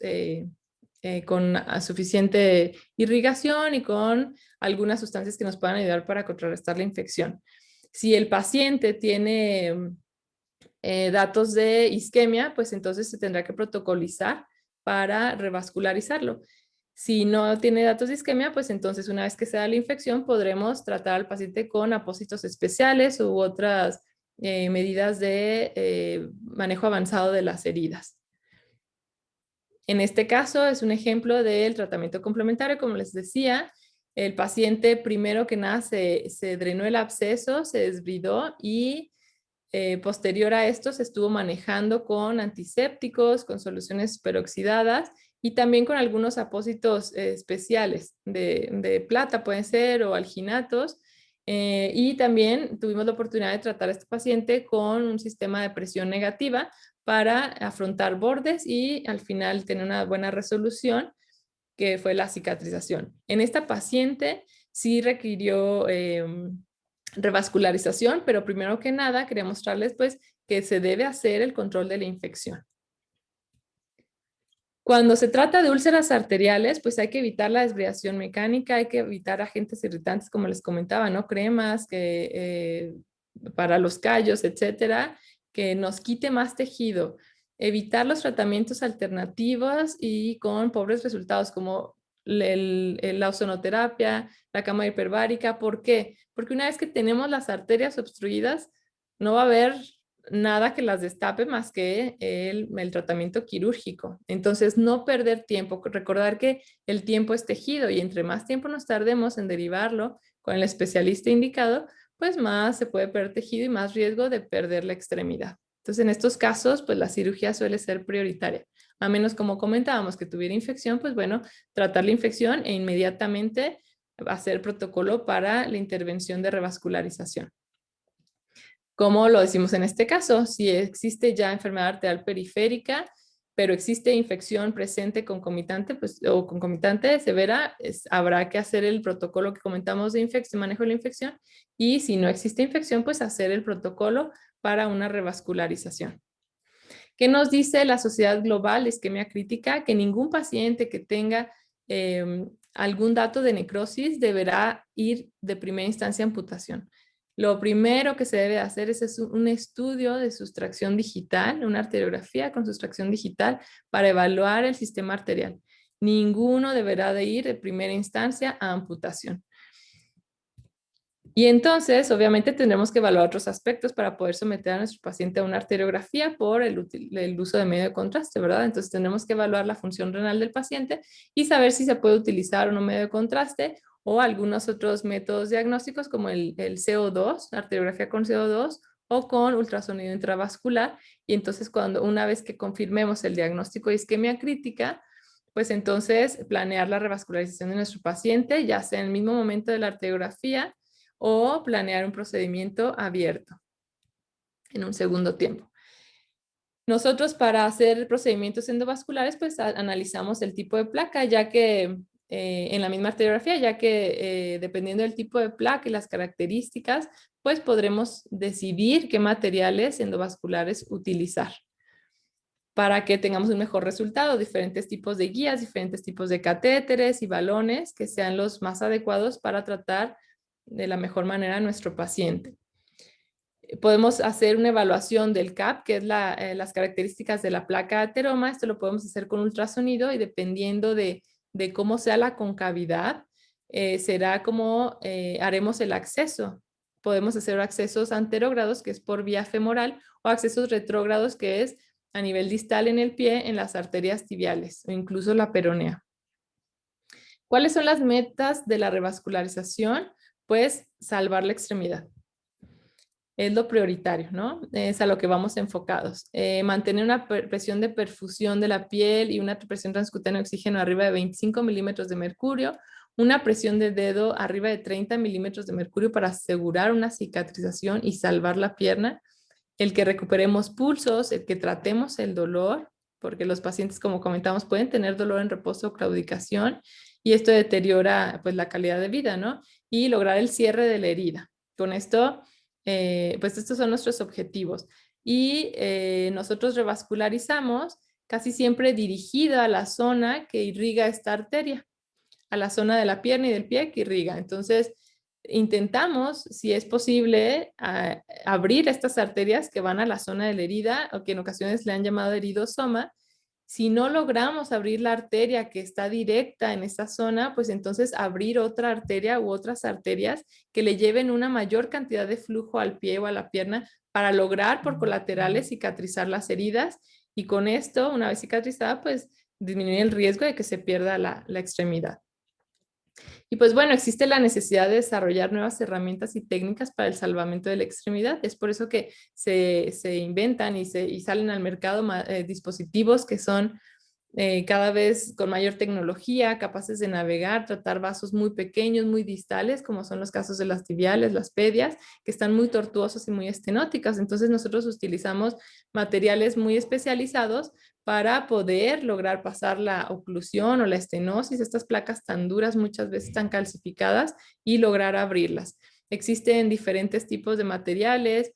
con suficiente irrigación y con algunas sustancias que nos puedan ayudar para contrarrestar la infección. Si el paciente tiene datos de isquemia, pues entonces se tendrá que protocolizar para revascularizarlo. Si no tiene datos de isquemia, pues entonces una vez que se da la infección podremos tratar al paciente con apósitos especiales u otras medidas de manejo avanzado de las heridas. En este caso es un ejemplo del tratamiento complementario, como les decía. El paciente primero que nada se drenó el absceso, se desbridó y posterior a esto se estuvo manejando con antisépticos, con soluciones peroxidadas y también con algunos apósitos especiales de plata, pueden ser, o alginatos. Y también tuvimos la oportunidad de tratar a este paciente con un sistema de presión negativa para afrontar bordes y al final tener una buena resolución, que fue la cicatrización. En esta paciente sí requirió revascularización, pero primero que nada quería mostrarles pues que se debe hacer el control de la infección. Cuando se trata de úlceras arteriales, pues hay que evitar la desviación mecánica, hay que evitar agentes irritantes, como les comentaba, ¿no? Cremas para los callos, etcétera, que nos quite más tejido. Evitar los tratamientos alternativos y con pobres resultados, como la ozonoterapia, la cámara hiperbárica. ¿Por qué? Porque una vez que tenemos las arterias obstruidas, no va a haber nada que las destape más que el tratamiento quirúrgico. Entonces, no perder tiempo, recordar que el tiempo es tejido y entre más tiempo nos tardemos en derivarlo con el especialista indicado, pues más se puede perder tejido y más riesgo de perder la extremidad. Entonces, en estos casos, pues la cirugía suele ser prioritaria. A menos, como comentábamos, que tuviera infección, pues bueno, tratar la infección e inmediatamente hacer protocolo para la intervención de revascularización. ¿Cómo lo decimos en este caso? Si existe ya enfermedad arterial periférica, pero existe infección presente concomitante, pues, o concomitante severa, habrá que hacer el protocolo que comentamos de manejo de la infección, y si no existe infección, pues hacer el protocolo para una revascularización. ¿Qué nos dice la Sociedad Global de Isquemia Crítica? Que ningún paciente que tenga algún dato de necrosis deberá ir de primera instancia a amputación. Lo primero que se debe hacer es un estudio de sustracción digital, una arteriografía con sustracción digital para evaluar el sistema arterial. Ninguno deberá de ir de primera instancia a amputación. Y entonces, obviamente, tendremos que evaluar otros aspectos para poder someter a nuestro paciente a una arteriografía por el uso de medio de contraste, ¿verdad? Entonces, tendremos que evaluar la función renal del paciente y saber si se puede utilizar o no medio de contraste o algunos otros métodos diagnósticos como el CO2, la arteriografía con CO2 o con ultrasonido intravascular. Y entonces, una vez que confirmemos el diagnóstico de isquemia crítica, pues entonces planear la revascularización de nuestro paciente, ya sea en el mismo momento de la arteriografía o planear un procedimiento abierto en un segundo tiempo. Nosotros, para hacer procedimientos endovasculares, pues analizamos el tipo de placa, ya que en la misma arteriografía, ya que dependiendo del tipo de placa y las características, pues podremos decidir qué materiales endovasculares utilizar para que tengamos un mejor resultado, diferentes tipos de guías, diferentes tipos de catéteres y balones que sean los más adecuados para tratar de la mejor manera a nuestro paciente. Podemos hacer una evaluación del CAP, que es las características de la placa ateroma. Esto lo podemos hacer con ultrasonido y dependiendo de cómo sea la concavidad, será como haremos el acceso. Podemos hacer accesos anterógrados, que es por vía femoral, o accesos retrógrados, que es a nivel distal en el pie, en las arterias tibiales o incluso la peronea. ¿Cuáles son las metas de la revascularización? Pues salvar la extremidad. Es lo prioritario, ¿no? Es a lo que vamos enfocados. Mantener una presión de perfusión de la piel y una presión transcutánea de oxígeno arriba de 25 milímetros de mercurio, una presión de dedo arriba de 30 milímetros de mercurio para asegurar una cicatrización y salvar la pierna, el que recuperemos pulsos, el que tratemos el dolor, porque los pacientes, como comentamos, pueden tener dolor en reposo o claudicación y esto deteriora pues la calidad de vida, ¿no? Y lograr el cierre de la herida. Con esto, pues estos son nuestros objetivos. Y nosotros revascularizamos casi siempre dirigida a la zona que irriga esta arteria, a la zona de la pierna y del pie que irriga. Entonces, intentamos, si es posible, abrir estas arterias que van a la zona de la herida o que en ocasiones le han llamado eridosoma. Si no logramos abrir la arteria que está directa en esta zona, pues entonces abrir otra arteria u otras arterias que le lleven una mayor cantidad de flujo al pie o a la pierna para lograr por colaterales cicatrizar las heridas y con esto, una vez cicatrizada, pues disminuir el riesgo de que se pierda la extremidad. Y pues bueno, existe la necesidad de desarrollar nuevas herramientas y técnicas para el salvamento de la extremidad. Es por eso que se inventan y salen al mercado dispositivos que son cada vez con mayor tecnología, capaces de navegar, tratar vasos muy pequeños, muy distales, como son los casos de las tibiales, las pedias, que están muy tortuosos y muy estenóticas. Entonces nosotros utilizamos materiales muy especializados para poder lograr pasar la oclusión o la estenosis, estas placas tan duras, muchas veces tan calcificadas, y lograr abrirlas. Existen diferentes tipos de materiales,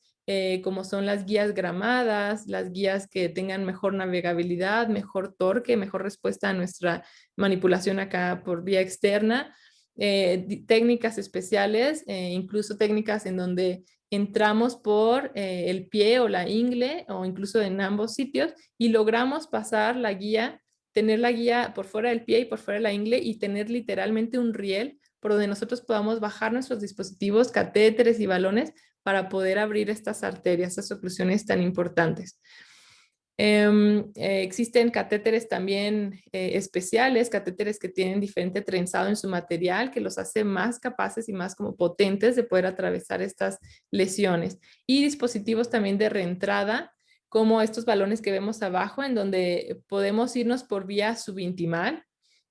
como son las guías gramadas, las guías que tengan mejor navegabilidad, mejor torque, mejor respuesta a nuestra manipulación acá por vía externa, técnicas especiales, incluso técnicas en donde entramos por el pie o la ingle o incluso en ambos sitios y logramos pasar la guía, tener la guía por fuera del pie y por fuera de la ingle y tener literalmente un riel por donde nosotros podamos bajar nuestros dispositivos, catéteres y balones para poder abrir estas arterias, estas oclusiones tan importantes. Existen catéteres también especiales, catéteres que tienen diferente trenzado en su material, que los hace más capaces y más como potentes de poder atravesar estas lesiones. Y dispositivos también de reentrada, como estos balones que vemos abajo, en donde podemos irnos por vía subintimal.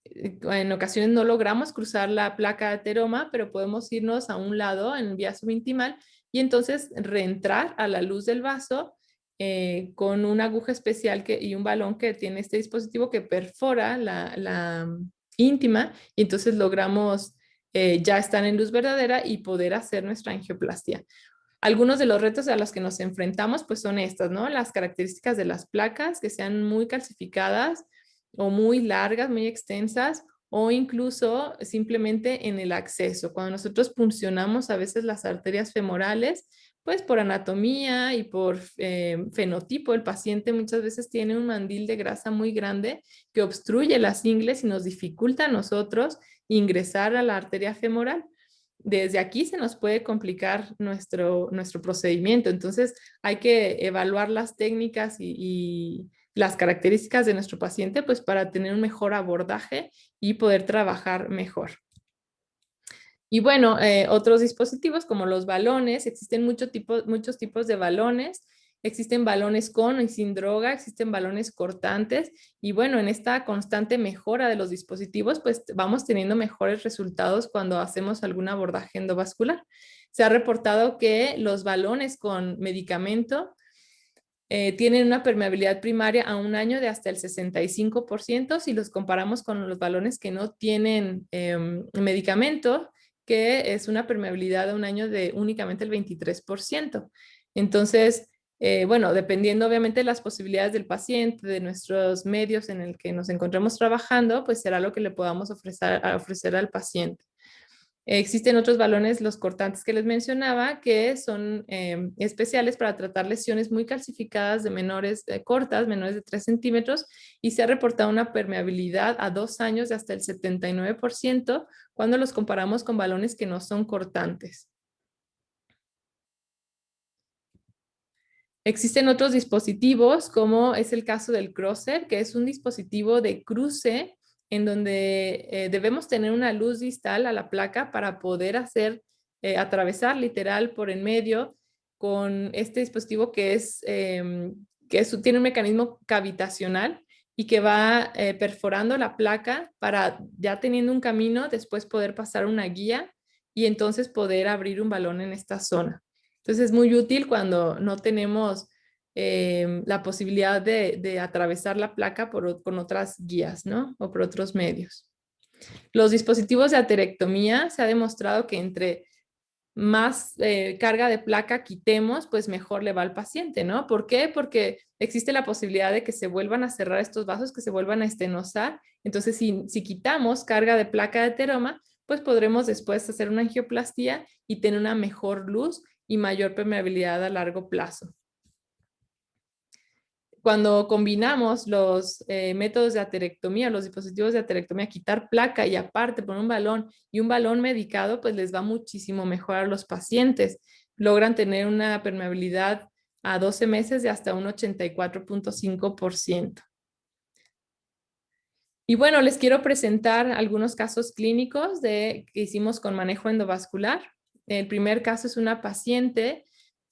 En ocasiones no logramos cruzar la placa de ateroma, pero podemos irnos a un lado en vía subintimal y entonces reentrar a la luz del vaso con una aguja especial y un balón que tiene este dispositivo que perfora la íntima y entonces logramos ya estar en luz verdadera y poder hacer nuestra angioplastia. Algunos de los retos a los que nos enfrentamos pues son estas, ¿no? Las características de las placas que sean muy calcificadas o muy largas, muy extensas o incluso simplemente en el acceso. Cuando nosotros puncionamos a veces las arterias femorales, pues por anatomía y por fenotipo, el paciente muchas veces tiene un mandil de grasa muy grande que obstruye las ingles y nos dificulta a nosotros ingresar a la arteria femoral. Desde aquí se nos puede complicar nuestro procedimiento. Entonces hay que evaluar las técnicas y las características de nuestro paciente pues para tener un mejor abordaje y poder trabajar mejor. Y bueno, otros dispositivos como los balones, existen muchos tipos de balones, existen balones con y sin droga, existen balones cortantes y bueno, en esta constante mejora de los dispositivos, pues vamos teniendo mejores resultados cuando hacemos algún abordaje endovascular. Se ha reportado que los balones con medicamento tienen una permeabilidad primaria a un año de hasta el 65% si los comparamos con los balones que no tienen medicamento, que es una permeabilidad a un año de únicamente el 23%. Entonces, bueno, dependiendo obviamente de las posibilidades del paciente, de nuestros medios en el que nos encontremos trabajando, pues será lo que le podamos ofrecer al paciente. Existen otros balones, los cortantes que les mencionaba, que son especiales para tratar lesiones muy calcificadas de menores cortas, menores de 3 centímetros, y se ha reportado una permeabilidad a 2 años de hasta el 79% cuando los comparamos con balones que no son cortantes. Existen otros dispositivos, como es el caso del crosser, que es un dispositivo de cruce en donde debemos tener una luz distal a la placa para poder atravesar literal por en medio con este dispositivo tiene un mecanismo cavitacional y que va perforando la placa para, ya teniendo un camino, después poder pasar una guía y entonces poder abrir un balón en esta zona. Entonces es muy útil cuando no tenemos la posibilidad de atravesar la placa con otras guías, ¿no? O por otros medios. Los dispositivos de aterectomía se ha demostrado que entre más carga de placa quitemos, pues mejor le va al paciente, ¿no? ¿Por qué? Porque existe la posibilidad de que se vuelvan a cerrar estos vasos, que se vuelvan a estenosar. Entonces, si quitamos carga de placa de ateroma, pues podremos después hacer una angioplastía y tener una mejor luz y mayor permeabilidad a largo plazo. Cuando combinamos los métodos de aterectomía, los dispositivos de aterectomía, quitar placa y aparte poner un balón y un balón medicado, pues les va muchísimo mejor a los pacientes. Logran tener una permeabilidad a 12 meses de hasta un 84.5%. Y bueno, les quiero presentar algunos casos clínicos que hicimos con manejo endovascular. El primer caso es una paciente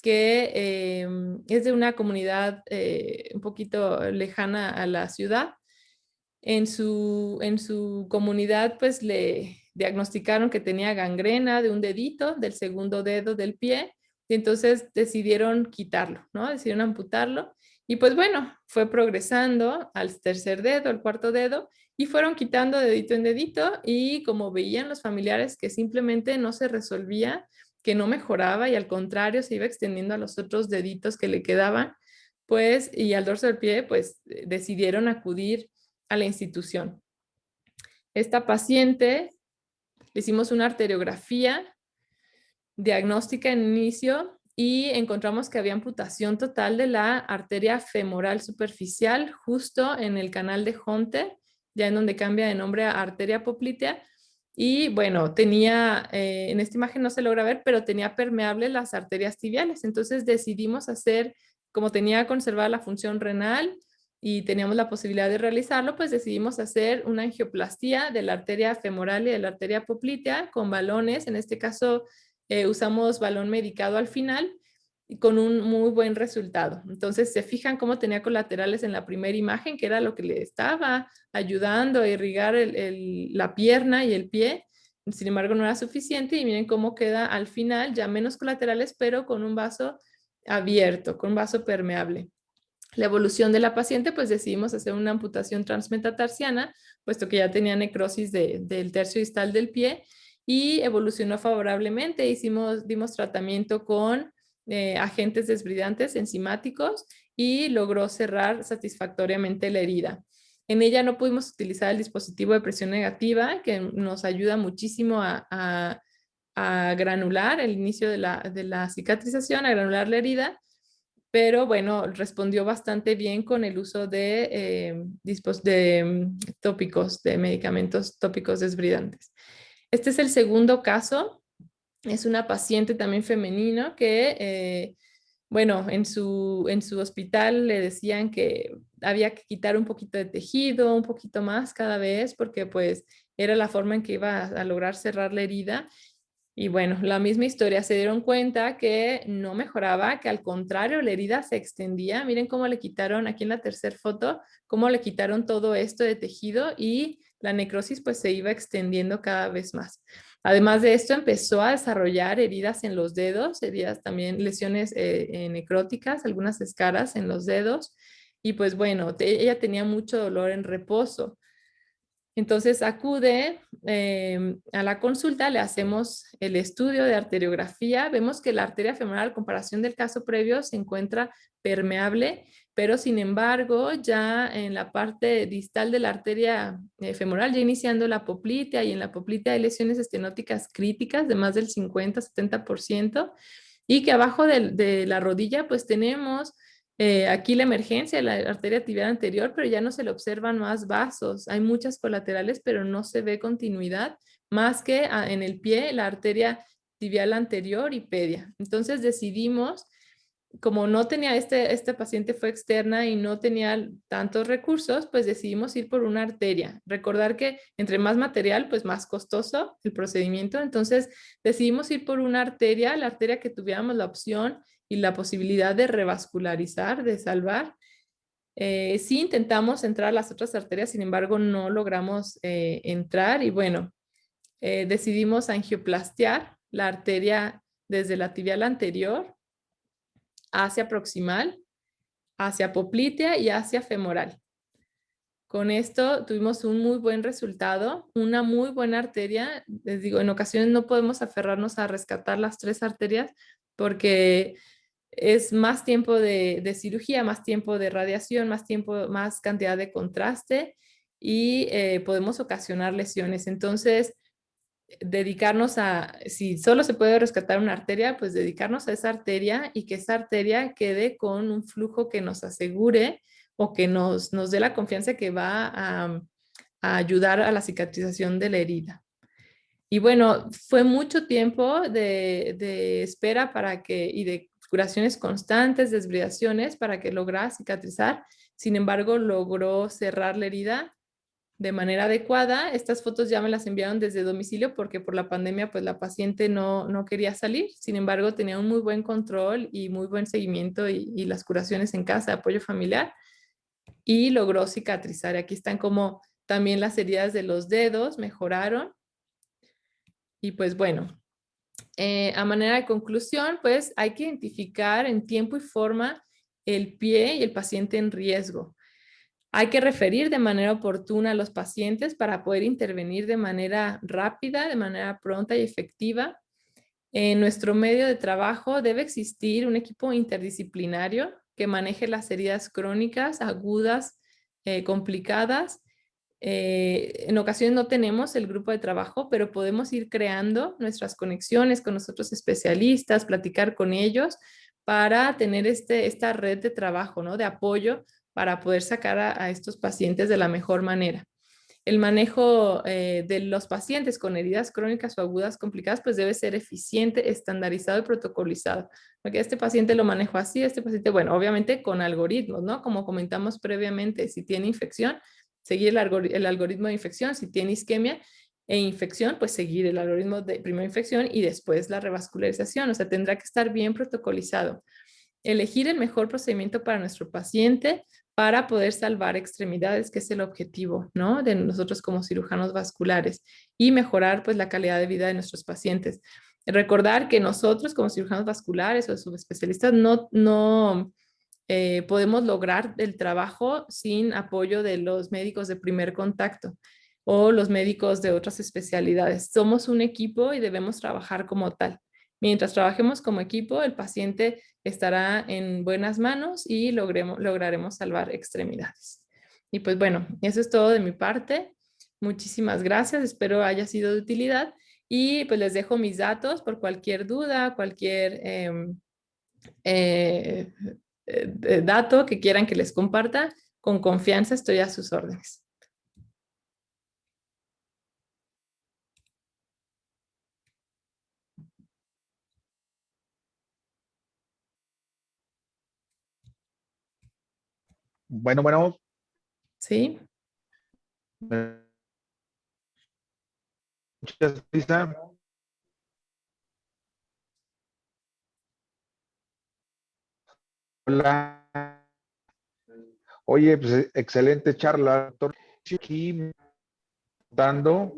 que es de una comunidad un poquito lejana a la ciudad. En su comunidad, pues le diagnosticaron que tenía gangrena de un dedito, del segundo dedo del pie, y entonces decidieron quitarlo, ¿no? Decidieron amputarlo. Y pues bueno, fue progresando al tercer dedo, al cuarto dedo, y fueron quitando dedito en dedito, y como veían los familiares que simplemente no se resolvía, que no mejoraba, y al contrario se iba extendiendo a los otros deditos que le quedaban, pues, y al dorso del pie, pues decidieron acudir a la institución. Esta paciente le hicimos una arteriografía diagnóstica en inicio y encontramos que había amputación total de la arteria femoral superficial justo en el canal de Hunter, ya en donde cambia de nombre a arteria poplitea. Y bueno, tenía, en esta imagen no se logra ver, pero tenía permeables las arterias tibiales. Entonces decidimos hacer, como tenía conservada la función renal y teníamos la posibilidad de realizarlo, pues decidimos hacer una angioplastía de la arteria femoral y de la arteria poplitea con balones. En este caso usamos balón medicado al final y con un muy buen resultado. Entonces se fijan cómo tenía colaterales en la primera imagen, que era lo que le estaba ayudando a irrigar la pierna y el pie. Sin embargo, no era suficiente y miren cómo queda al final, ya menos colaterales, pero con un vaso abierto, con un vaso permeable. La evolución de la paciente, pues decidimos hacer una amputación transmetatarsiana, puesto que ya tenía necrosis del tercio distal del pie y evolucionó favorablemente. Dimos tratamiento con agentes desbridantes enzimáticos y logró cerrar satisfactoriamente la herida. En ella no pudimos utilizar el dispositivo de presión negativa, que nos ayuda muchísimo a granular el inicio de la cicatrización, a granular la herida, pero bueno, respondió bastante bien con el uso de tópicos, de medicamentos tópicos desbridantes. Este es el segundo caso. Es una paciente también femenino que, bueno, en su hospital le decían que había que quitar un poquito de tejido, un poquito más cada vez, porque pues era la forma en que iba a lograr cerrar la herida. Y bueno, la misma historia, se dieron cuenta que no mejoraba, que al contrario, la herida se extendía. Miren cómo le quitaron, aquí en la tercera foto, cómo le quitaron todo esto de tejido y la necrosis pues se iba extendiendo cada vez más. Además de esto, empezó a desarrollar heridas en los dedos, heridas también, lesiones necróticas, algunas escaras en los dedos. Y pues bueno, ella tenía mucho dolor en reposo. Entonces acude a la consulta, le hacemos el estudio de arteriografía, vemos que la arteria femoral, a comparación del caso previo, se encuentra permeable, pero sin embargo ya en la parte distal de la arteria femoral, ya iniciando la poplitea, y en la poplitea hay lesiones estenóticas críticas de más del 50-70%, y que abajo de la rodilla pues tenemos aquí la emergencia de la arteria tibial anterior, pero ya no se le observan más vasos. Hay muchas colaterales, pero no se ve continuidad, más que en el pie, la arteria tibial anterior y pedia. Entonces decidimos como no tenía este paciente fue externa y no tenía tantos recursos, pues decidimos ir por una arteria. Recordar que entre más material, pues más costoso el procedimiento. Entonces decidimos ir por una arteria, la arteria que tuviéramos la opción y la posibilidad de revascularizar, de salvar. Sí intentamos entrar a las otras arterias, sin embargo no logramos entrar y bueno, decidimos angioplastiar la arteria desde la tibial anterior hacia proximal, hacia poplitea y hacia femoral. Con esto tuvimos un muy buen resultado, una muy buena arteria. Les digo, en ocasiones no podemos aferrarnos a rescatar las tres arterias porque es más tiempo de cirugía, más tiempo de radiación, más tiempo, más cantidad de contraste y podemos ocasionar lesiones. Entonces, dedicarnos a, si solo se puede rescatar una arteria, pues dedicarnos a esa arteria y que esa arteria quede con un flujo que nos asegure o que nos dé la confianza que va a ayudar a la cicatrización de la herida. Y bueno, fue mucho tiempo de espera para que, y de curaciones constantes, desbridaciones para que lograra cicatrizar. Sin embargo, logró cerrar la herida de manera adecuada. Estas fotos ya me las enviaron desde domicilio porque por la pandemia pues la paciente no quería salir. Sin embargo, tenía un muy buen control y muy buen seguimiento y las curaciones en casa, apoyo familiar y logró cicatrizar. Aquí están como también las heridas de los dedos mejoraron. Y pues bueno, a manera de conclusión, pues hay que identificar en tiempo y forma el pie y el paciente en riesgo. Hay que referir de manera oportuna a los pacientes para poder intervenir de manera rápida, de manera pronta y efectiva. En nuestro medio de trabajo debe existir un equipo interdisciplinario que maneje las heridas crónicas, agudas, complicadas. En ocasiones no tenemos el grupo de trabajo, pero podemos ir creando nuestras conexiones con los otros especialistas, platicar con ellos para tener esta red de trabajo, ¿no? De apoyo para poder sacar a estos pacientes de la mejor manera. El manejo de los pacientes con heridas crónicas o agudas complicadas pues debe ser eficiente, estandarizado y protocolizado. Porque este paciente lo manejo así, este paciente, bueno, obviamente con algoritmos, ¿no? Como comentamos previamente, si tiene infección, seguir el algoritmo de infección, si tiene isquemia e infección, pues seguir el algoritmo de primera infección y después la revascularización, o sea, tendrá que estar bien protocolizado. Elegir el mejor procedimiento para nuestro paciente para poder salvar extremidades, que es el objetivo, ¿no? De nosotros como cirujanos vasculares y mejorar pues la calidad de vida de nuestros pacientes. Recordar que nosotros como cirujanos vasculares o subespecialistas no podemos lograr el trabajo sin apoyo de los médicos de primer contacto o los médicos de otras especialidades. Somos un equipo y debemos trabajar como tal. Mientras trabajemos como equipo, el paciente estará en buenas manos y lograremos salvar extremidades. Y pues bueno, eso es todo de mi parte. Muchísimas gracias, espero haya sido de utilidad y pues les dejo mis datos por cualquier duda, cualquier eh, dato que quieran que les comparta. Con confianza estoy a sus órdenes. Bueno, ¿Sí? muchas gracias. Hola. Oye, pues excelente charla, doctor. Aquí dando.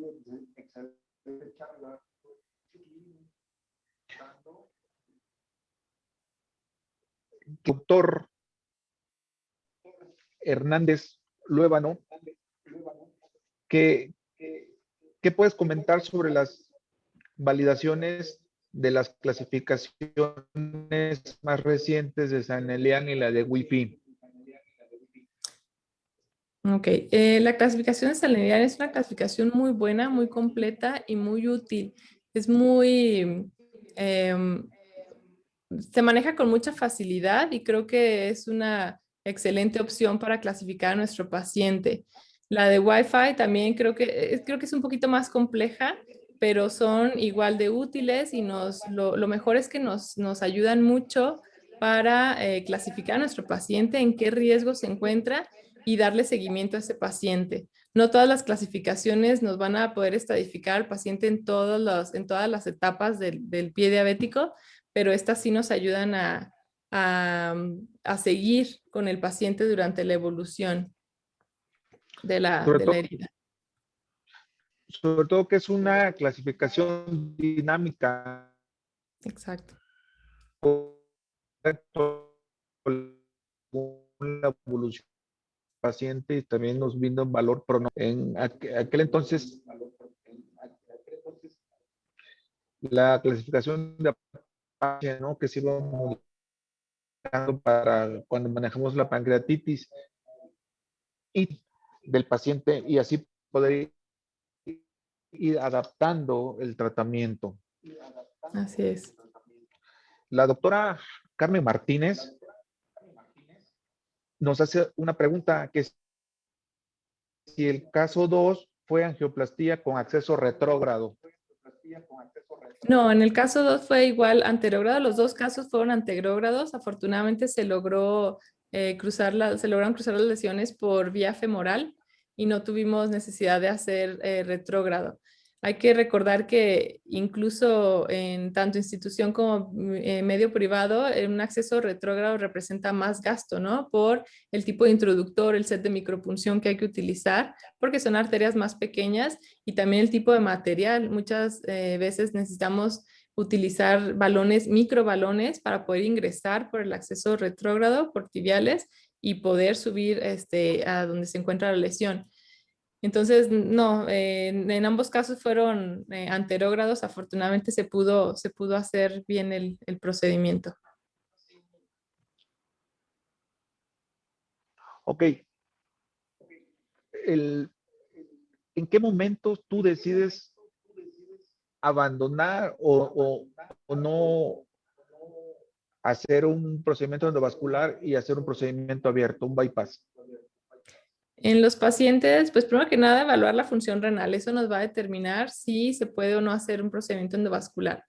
Doctor Hernández Luébano, ¿qué, ¿qué puedes comentar sobre las validaciones de las clasificaciones más recientes de San Elian y la de Wi-Fi? Ok, la clasificación de Salinian es una clasificación muy buena, muy completa y muy útil. Es muy, se maneja con mucha facilidad y creo que es una excelente opción para clasificar a nuestro paciente. La de Wi-Fi también creo que es un poquito más compleja, pero son igual de útiles y lo mejor es que nos ayudan mucho para clasificar a nuestro paciente en qué riesgo se encuentra y darle seguimiento a ese paciente. No todas las clasificaciones nos van a poder estadificar al paciente en todas las etapas del pie diabético, pero estas sí nos ayudan a seguir con el paciente durante la evolución de Sobre la todo, herida. sobre todo que es una clasificación dinámica, Exacto. una evolución del paciente y también nos vino en valor pronóstico. En aquel entonces, la clasificación de Apache, ¿no? Que se iba modificando para cuando manejamos la pancreatitis y del paciente y así poder ir adaptando el tratamiento. Así es. La doctora Carmen Martínez nos hace una pregunta que si el caso 2 fue angioplastía con acceso retrógrado. No, en el caso 2 fue igual anterógrado, los dos casos fueron anterógrados, afortunadamente se logró se lograron cruzar las lesiones por vía femoral y no tuvimos necesidad de hacer retrógrado. Hay que recordar que incluso en tanto institución como medio privado, un acceso retrógrado representa más gasto, ¿no? Por el tipo de introductor, el set de micropunción que hay que utilizar, porque son arterias más pequeñas y también el tipo de material. Muchas veces necesitamos utilizar balones, microbalones para poder ingresar por el acceso retrógrado, por tibiales y poder subir a donde se encuentra la lesión. Entonces, no, en ambos casos fueron anterógrados. Afortunadamente se pudo hacer bien el procedimiento. Ok, el, ¿en qué momento tú decides abandonar o no hacer un procedimiento endovascular y hacer un procedimiento abierto, un bypass? En los pacientes, pues primero que nada, evaluar la función renal. Eso nos va a determinar si se puede o no hacer un procedimiento endovascular.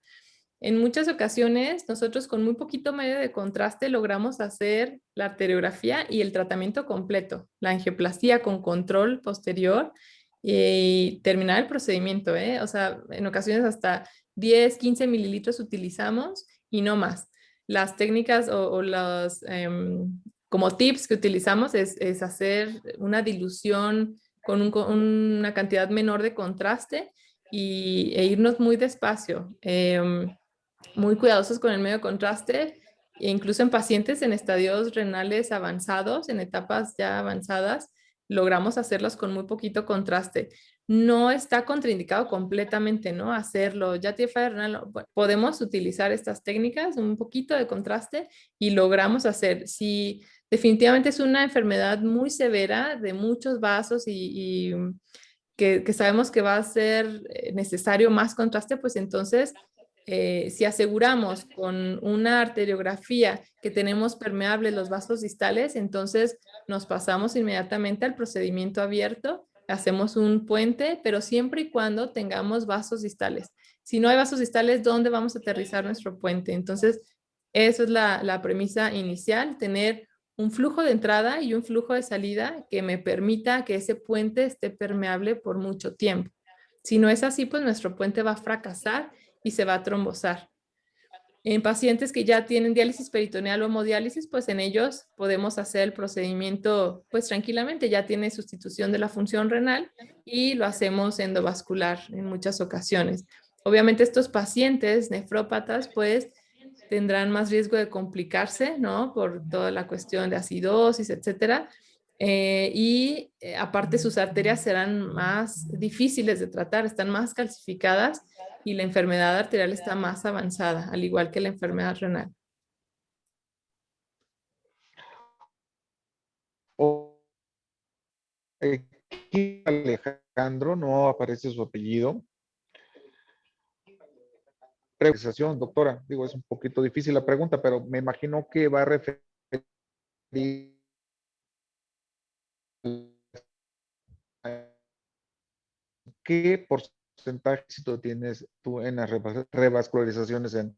En muchas ocasiones, nosotros con muy poquito medio de contraste logramos hacer la arteriografía y el tratamiento completo, la angioplastia con control posterior y terminar el procedimiento, ¿eh? O sea, en ocasiones hasta 10, 15 mililitros utilizamos y no más. Las técnicas o los como tips que utilizamos es hacer una dilución con una cantidad menor de contraste e irnos muy despacio. Muy cuidadosos con el medio de contraste, e incluso en pacientes en estadios renales avanzados, en etapas ya avanzadas, logramos hacerlos con muy poquito contraste. No está contraindicado completamente, ¿no? Hacerlo. Ya tiene falla renal, podemos utilizar estas técnicas, un poquito de contraste y logramos hacer. Si definitivamente es una enfermedad muy severa de muchos vasos y que sabemos que va a ser necesario más contraste, pues entonces si aseguramos con una arteriografía que tenemos permeables los vasos distales, entonces nos pasamos inmediatamente al procedimiento abierto, hacemos un puente, pero siempre y cuando tengamos vasos distales. Si no hay vasos distales, ¿dónde vamos a aterrizar nuestro puente? Entonces, eso es la premisa inicial, tener un flujo de entrada y un flujo de salida que me permita que ese puente esté permeable por mucho tiempo. Si no es así, pues nuestro puente va a fracasar y se va a trombosar. En pacientes que ya tienen diálisis peritoneal o hemodiálisis, pues en ellos podemos hacer el procedimiento pues tranquilamente, ya tiene sustitución de la función renal y lo hacemos endovascular en muchas ocasiones. Obviamente estos pacientes nefrópatas pues tendrán más riesgo de complicarse, ¿no? Por toda la cuestión de acidosis, etcétera. Aparte sus arterias serán más difíciles de tratar, están más calcificadas y la enfermedad arterial está más avanzada, al igual que la enfermedad renal. O, Alejandro, no aparece su apellido. Precisación, doctora. Digo, es un poquito difícil la pregunta, pero me imagino que va a referir a qué porcentaje tienes tú en las revascularizaciones en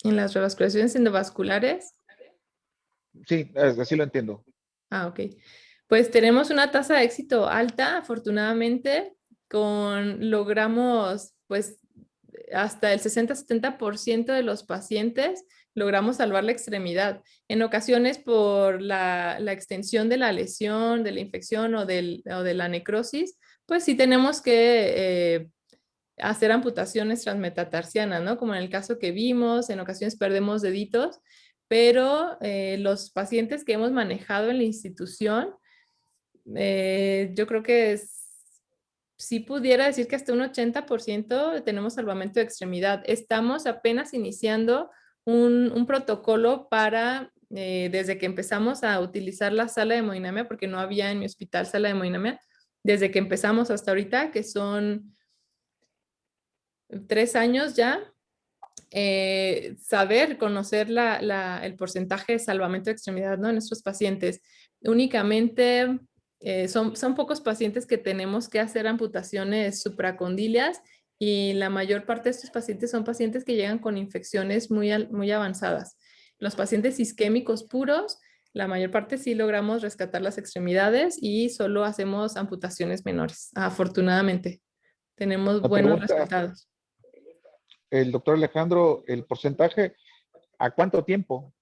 En las revascularizaciones endovasculares. Sí, así lo entiendo. Ah, ok. Pues tenemos una tasa de éxito alta, afortunadamente, logramos pues hasta el 60-70% de los pacientes logramos salvar la extremidad. En ocasiones por la extensión de la lesión, de la infección o de la necrosis, pues sí tenemos que hacer amputaciones transmetatarsianas, ¿no? Como en el caso que vimos, en ocasiones perdemos deditos, pero los pacientes que hemos manejado en la institución, yo creo que sí pudiera decir que hasta un 80% tenemos salvamento de extremidad. Estamos apenas iniciando un protocolo para, desde que empezamos a utilizar la sala de hemodinamia, porque no había en mi hospital sala de hemodinamia, desde que empezamos hasta ahorita, que son 3 años ya, saber, conocer el porcentaje de salvamento de extremidad, ¿no? En nuestros pacientes. Únicamente son pocos pacientes que tenemos que hacer amputaciones supracondilias y la mayor parte de estos pacientes son pacientes que llegan con infecciones muy avanzadas. Los pacientes isquémicos puros, la mayor parte sí logramos rescatar las extremidades y solo hacemos amputaciones menores. Afortunadamente, tenemos Me buenos pregunta resultados. el doctor Alejandro, el porcentaje, ¿a cuánto tiempo?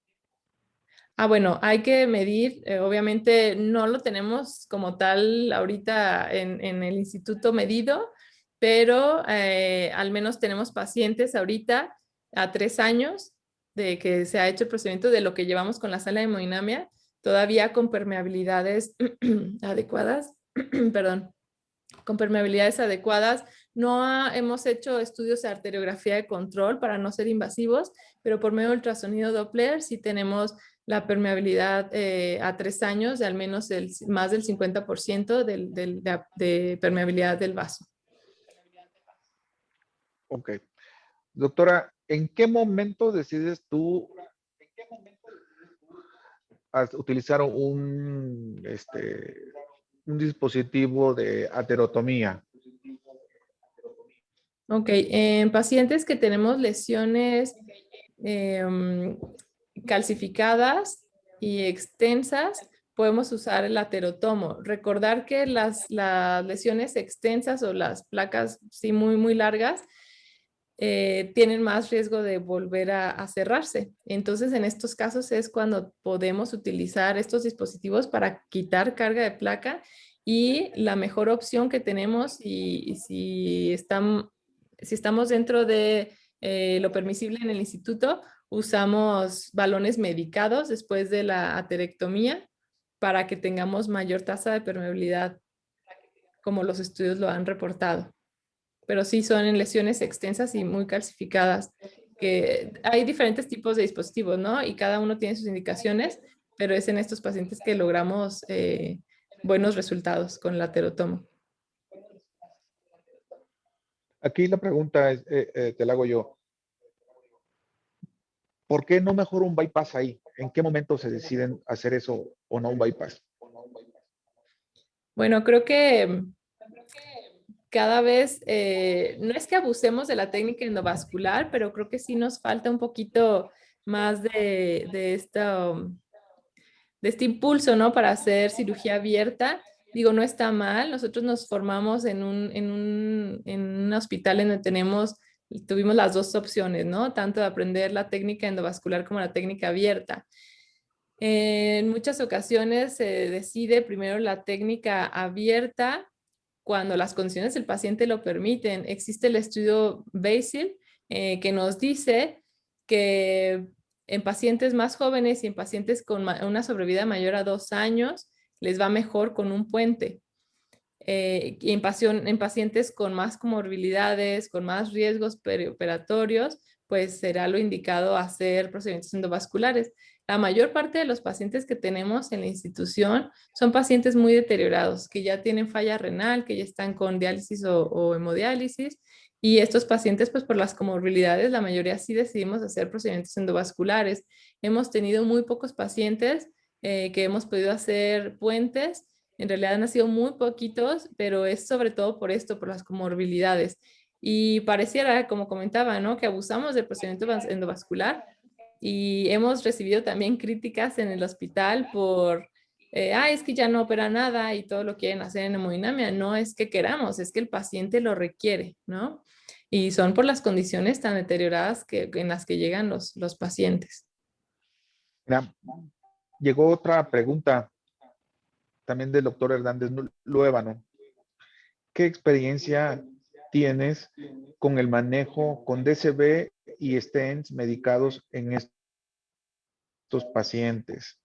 Bueno, hay que medir, obviamente no lo tenemos como tal ahorita en el instituto medido, pero al menos tenemos pacientes ahorita a 3 años de que se ha hecho el procedimiento de lo que llevamos con la sala de hemodinamia, todavía con permeabilidades adecuadas, perdón, con permeabilidades adecuadas. No hemos hecho estudios de arteriografía de control para no ser invasivos, pero por medio del ultrasonido Doppler sí tenemos la permeabilidad a 3 años de al menos más del 50% de permeabilidad del vaso. Ok. Doctora, ¿en qué momento decides tú utilizar un dispositivo de aterotomía? Ok, en pacientes que tenemos lesiones calcificadas y extensas, podemos usar el aterotomo. Recordar que las lesiones extensas o las placas sí muy largas tienen más riesgo de volver a cerrarse. Entonces, en estos casos es cuando podemos utilizar estos dispositivos para quitar carga de placa y la mejor opción que tenemos y si estamos dentro de lo permisible en el instituto, usamos balones medicados después de la aterectomía para que tengamos mayor tasa de permeabilidad, como los estudios lo han reportado. Pero sí son en lesiones extensas y muy calcificadas, que hay diferentes tipos de dispositivos, ¿no? Y cada uno tiene sus indicaciones, pero es en estos pacientes que logramos buenos resultados con el aterotomo. Aquí la pregunta es, te la hago yo. ¿Por qué no mejor un bypass ahí? ¿En qué momento se deciden hacer eso o no un bypass? Bueno, creo que cada vez, no es que abusemos de la técnica endovascular, pero creo que sí nos falta un poquito más de este impulso, ¿no? Para hacer cirugía abierta. Digo, no está mal. Nosotros nos formamos en un hospital en donde tuvimos las dos opciones, ¿no? Tanto de aprender la técnica endovascular como la técnica abierta. En muchas ocasiones se decide primero la técnica abierta cuando las condiciones del paciente lo permiten. Existe el estudio Basil que nos dice que en pacientes más jóvenes y en pacientes con una sobrevida mayor a 2 años les va mejor con un puente. Y en pacientes con más comorbilidades, con más riesgos perioperatorios, pues será lo indicado hacer procedimientos endovasculares. La mayor parte de los pacientes que tenemos en la institución son pacientes muy deteriorados, que ya tienen falla renal, que ya están con diálisis o hemodiálisis, y estos pacientes, pues por las comorbilidades, la mayoría sí decidimos hacer procedimientos endovasculares. Hemos tenido muy pocos pacientes que hemos podido hacer puentes. En realidad han sido muy poquitos, pero es sobre todo por esto, por las comorbilidades. Y pareciera, como comentaba, ¿no? Que abusamos del procedimiento endovascular y hemos recibido también críticas en el hospital por, es que ya no opera nada y todo lo quieren hacer en hemodinamia. No es que queramos, es que el paciente lo requiere, ¿no? Y son por las condiciones tan deterioradas en las que llegan los pacientes. Mira, llegó otra pregunta también del doctor Hernández Luébano. ¿Qué experiencia tienes con el manejo con DCB y stents medicados en estos pacientes?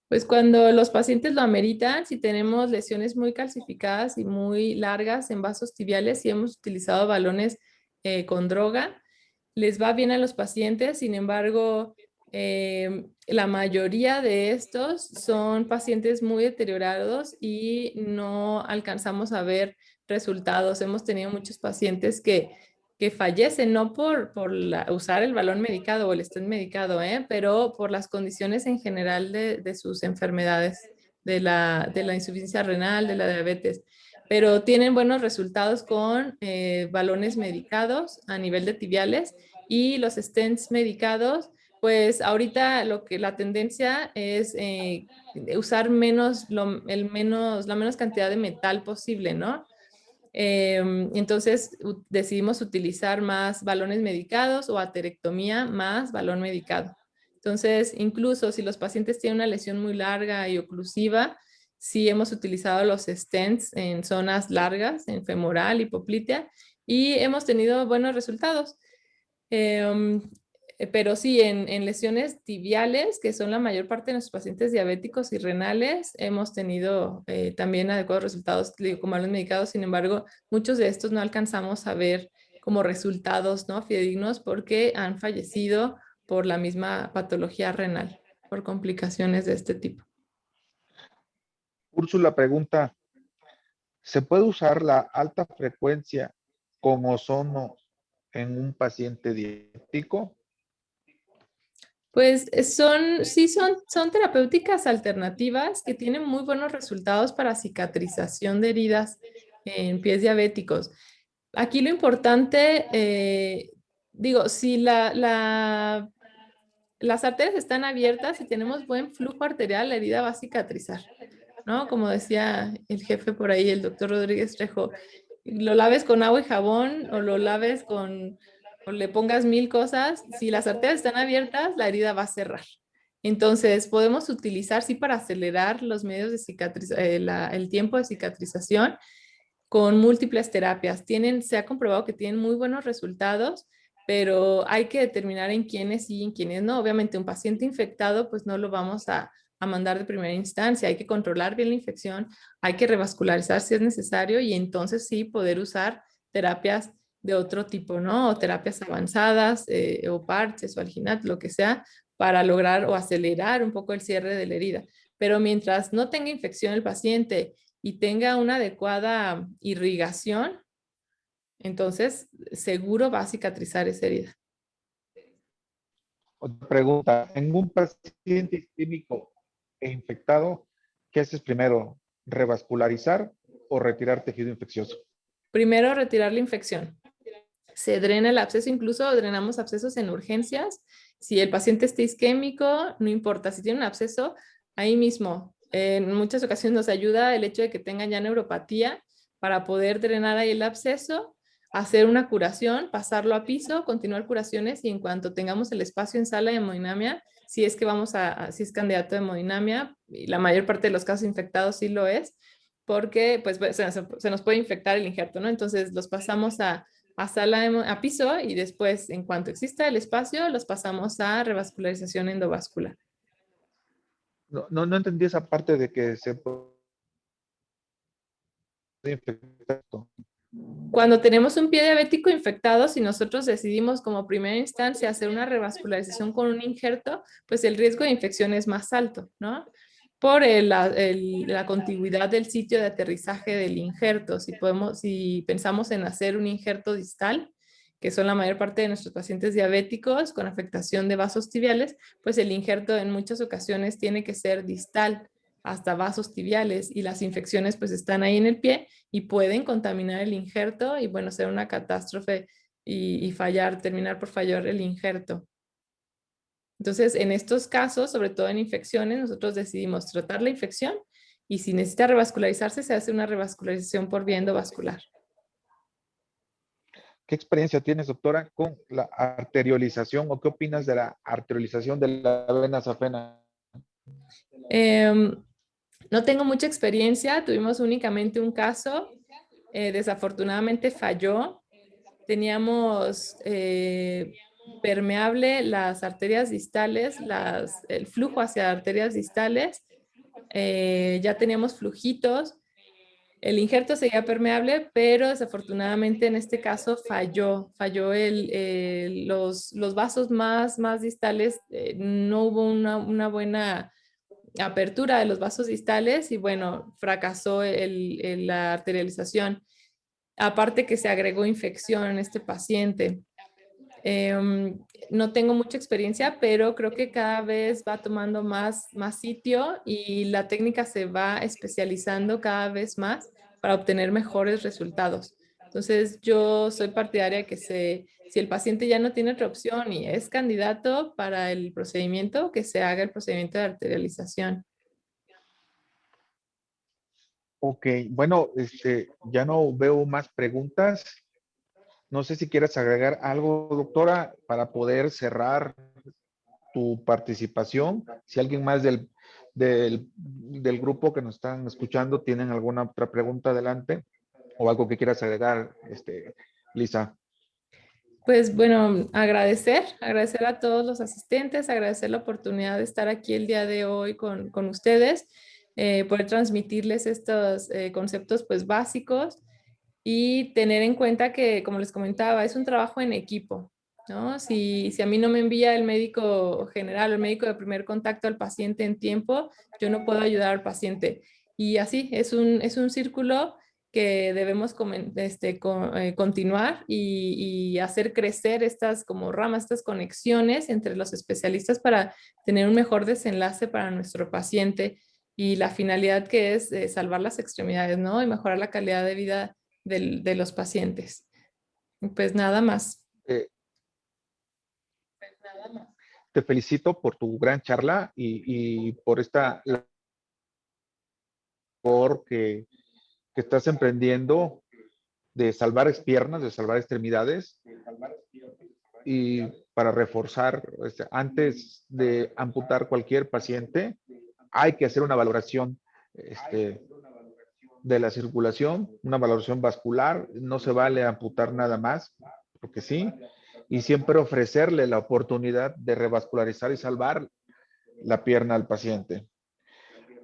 Pues cuando los pacientes lo ameritan, si tenemos lesiones muy calcificadas y muy largas en vasos tibiales, si hemos utilizado balones con droga, les va bien a los pacientes. Sin embargo, la mayoría de estos son pacientes muy deteriorados y no alcanzamos a ver resultados. Hemos tenido muchos pacientes que fallecen, no por usar el balón medicado o el stent medicado, pero por las condiciones en general de sus enfermedades, de la insuficiencia renal, de la diabetes. Pero tienen buenos resultados con balones medicados a nivel de tibiales y los stents medicados. Pues ahorita la tendencia es usar la menos cantidad de metal posible, ¿no? Entonces decidimos utilizar más balones medicados o aterectomía más balón medicado. Entonces, incluso si los pacientes tienen una lesión muy larga y oclusiva, sí hemos utilizado los stents en zonas largas, en femoral y poplitea, y hemos tenido buenos resultados. Eh, pero sí, en lesiones tibiales, que son la mayor parte de nuestros pacientes diabéticos y renales, hemos tenido también adecuados resultados como los medicados. Sin embargo, muchos de estos no alcanzamos a ver como resultados, ¿no?, fidedignos, porque han fallecido por la misma patología renal, por complicaciones de este tipo. Úrsula pregunta, ¿se puede usar la alta frecuencia con ozono en un paciente diabético? Pues son terapéuticas alternativas que tienen muy buenos resultados para cicatrización de heridas en pies diabéticos. Aquí lo importante, digo, si las arterias están abiertas y tenemos buen flujo arterial, la herida va a cicatrizar, ¿no? Como decía el jefe por ahí, el doctor Rodríguez Trejo, lo laves con agua y jabón o lo laves o le pongas mil cosas, si las arterias están abiertas, la herida va a cerrar. Entonces, podemos utilizar, sí, para acelerar los medios de el tiempo de cicatrización con múltiples terapias. Se ha comprobado que tienen muy buenos resultados, pero hay que determinar en quiénes sí y en quiénes no. Obviamente, un paciente infectado, pues no lo vamos a mandar de primera instancia. Hay que controlar bien la infección, hay que revascularizar si es necesario y entonces sí poder usar terapias de otro tipo, ¿no? O terapias avanzadas, o parches o alginat, lo que sea, para lograr o acelerar un poco el cierre de la herida. Pero mientras no tenga infección el paciente y tenga una adecuada irrigación, entonces seguro va a cicatrizar esa herida. Otra pregunta, en un paciente isquémico e infectado, ¿qué haces primero? ¿Revascularizar o retirar tejido infeccioso? Primero, retirar la infección. Se drena el absceso, incluso drenamos abscesos en urgencias. Si el paciente está isquémico, no importa. Si tiene un absceso, ahí mismo. En muchas ocasiones nos ayuda el hecho de que tengan ya neuropatía para poder drenar ahí el absceso, hacer una curación, pasarlo a piso, continuar curaciones y en cuanto tengamos el espacio en sala de hemodinamia, si es que si es candidato de hemodinamia, y la mayor parte de los casos infectados sí lo es, porque pues se nos puede infectar el injerto, ¿no? Entonces los pasamos a sala a piso y después, en cuanto exista el espacio, los pasamos a revascularización endovascular. No entendí esa parte de que se puede infectar. Cuando tenemos un pie diabético infectado, si nosotros decidimos como primera instancia hacer una revascularización con un injerto, pues el riesgo de infección es más alto, ¿no? Por la contigüidad del sitio de aterrizaje del injerto. Si pensamos en hacer un injerto distal, que son la mayor parte de nuestros pacientes diabéticos con afectación de vasos tibiales, pues el injerto en muchas ocasiones tiene que ser distal hasta vasos tibiales y las infecciones pues están ahí en el pie y pueden contaminar el injerto y bueno, ser una catástrofe y fallar, terminar por fallar el injerto. Entonces, en estos casos, sobre todo en infecciones, nosotros decidimos tratar la infección y si necesita revascularizarse, se hace una revascularización por vía endovascular. ¿Qué experiencia tienes, doctora, con la arteriolización o qué opinas de la arteriolización de la vena safena? No tengo mucha experiencia, tuvimos únicamente un caso, desafortunadamente falló. Teníamos permeable las arterias distales, el flujo hacia arterias distales, ya teníamos flujitos, el injerto seguía permeable, pero desafortunadamente en este caso falló los vasos más distales, no hubo una buena apertura de los vasos distales y bueno, fracasó la arterialización. Aparte que se agregó infección en este paciente. No tengo mucha experiencia, pero creo que cada vez va tomando más sitio y la técnica se va especializando cada vez más para obtener mejores resultados. Entonces, yo soy partidaria de que si el paciente ya no tiene otra opción y es candidato para el procedimiento, que se haga el procedimiento de arterialización. Ok, bueno, ya no veo más preguntas. No sé si quieres agregar algo, doctora, para poder cerrar tu participación. Si alguien más del grupo que nos están escuchando tienen alguna otra pregunta, adelante, o algo que quieras agregar, Lisa. Pues bueno, agradecer a todos los asistentes, agradecer la oportunidad de estar aquí el día de hoy con ustedes, poder transmitirles estos conceptos pues básicos y tener en cuenta que, como les comentaba, es un trabajo en equipo, ¿no? Si a mí no me envía el médico general, el médico de primer contacto al paciente en tiempo, yo no puedo ayudar al paciente. Y así, es un círculo que debemos continuar y hacer crecer estas como ramas, estas conexiones entre los especialistas para tener un mejor desenlace para nuestro paciente y la finalidad que es salvar las extremidades, ¿no? Y mejorar la calidad de vida de los pacientes. Pues nada más. Eh, Te felicito por tu gran charla y por esta labor que estás emprendiendo de salvar piernas, de salvar extremidades y para reforzar, antes de amputar cualquier paciente, hay que hacer una valoración de la circulación, una valoración vascular, no se vale amputar nada más, porque sí, y siempre ofrecerle la oportunidad de revascularizar y salvar la pierna al paciente.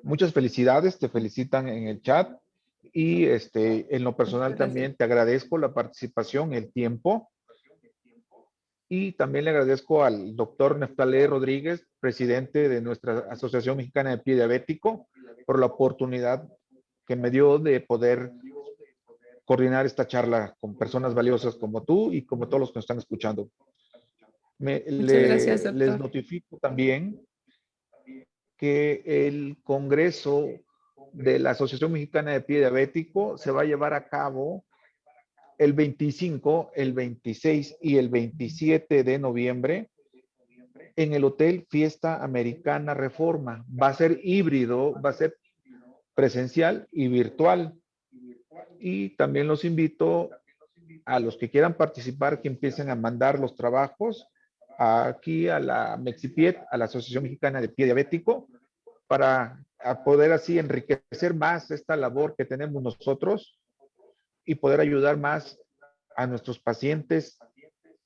Muchas felicidades, te felicitan en el chat y en lo personal también te agradezco la participación, el tiempo y también le agradezco al doctor Neftalé Rodríguez, presidente de nuestra Asociación Mexicana de Pie Diabético, por la oportunidad que me dio de poder coordinar esta charla con personas valiosas como tú y como todos los que nos están escuchando. Muchas gracias, Les doctor. notifico también que el Congreso de la Asociación Mexicana de Pie Diabético se va a llevar a cabo el 25, el 26 y el 27 de noviembre en el Hotel Fiesta Americana Reforma. Va a ser híbrido, va a ser presencial y virtual. Y también los invito a los que quieran participar que empiecen a mandar los trabajos aquí a la Mexipiet, a la Asociación Mexicana de Pie Diabético, para poder así enriquecer más esta labor que tenemos nosotros y poder ayudar más a nuestros pacientes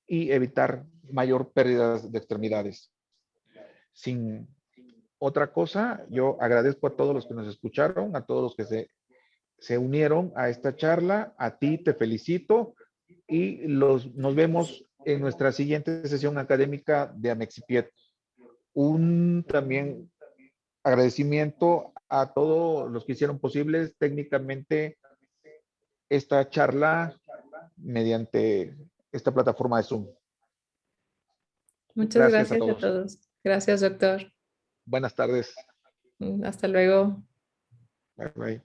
y evitar mayor pérdida de extremidades. Sin otra cosa, yo agradezco a todos los que nos escucharon, a todos los que se unieron a esta charla, a ti te felicito y nos vemos en nuestra siguiente sesión académica de Amexipiet. Un también agradecimiento a todos los que hicieron posibles técnicamente esta charla mediante esta plataforma de Zoom. Muchas Gracias a gracias a todos. todos. Gracias, doctor. Buenas tardes. Hasta luego. Bye, bye.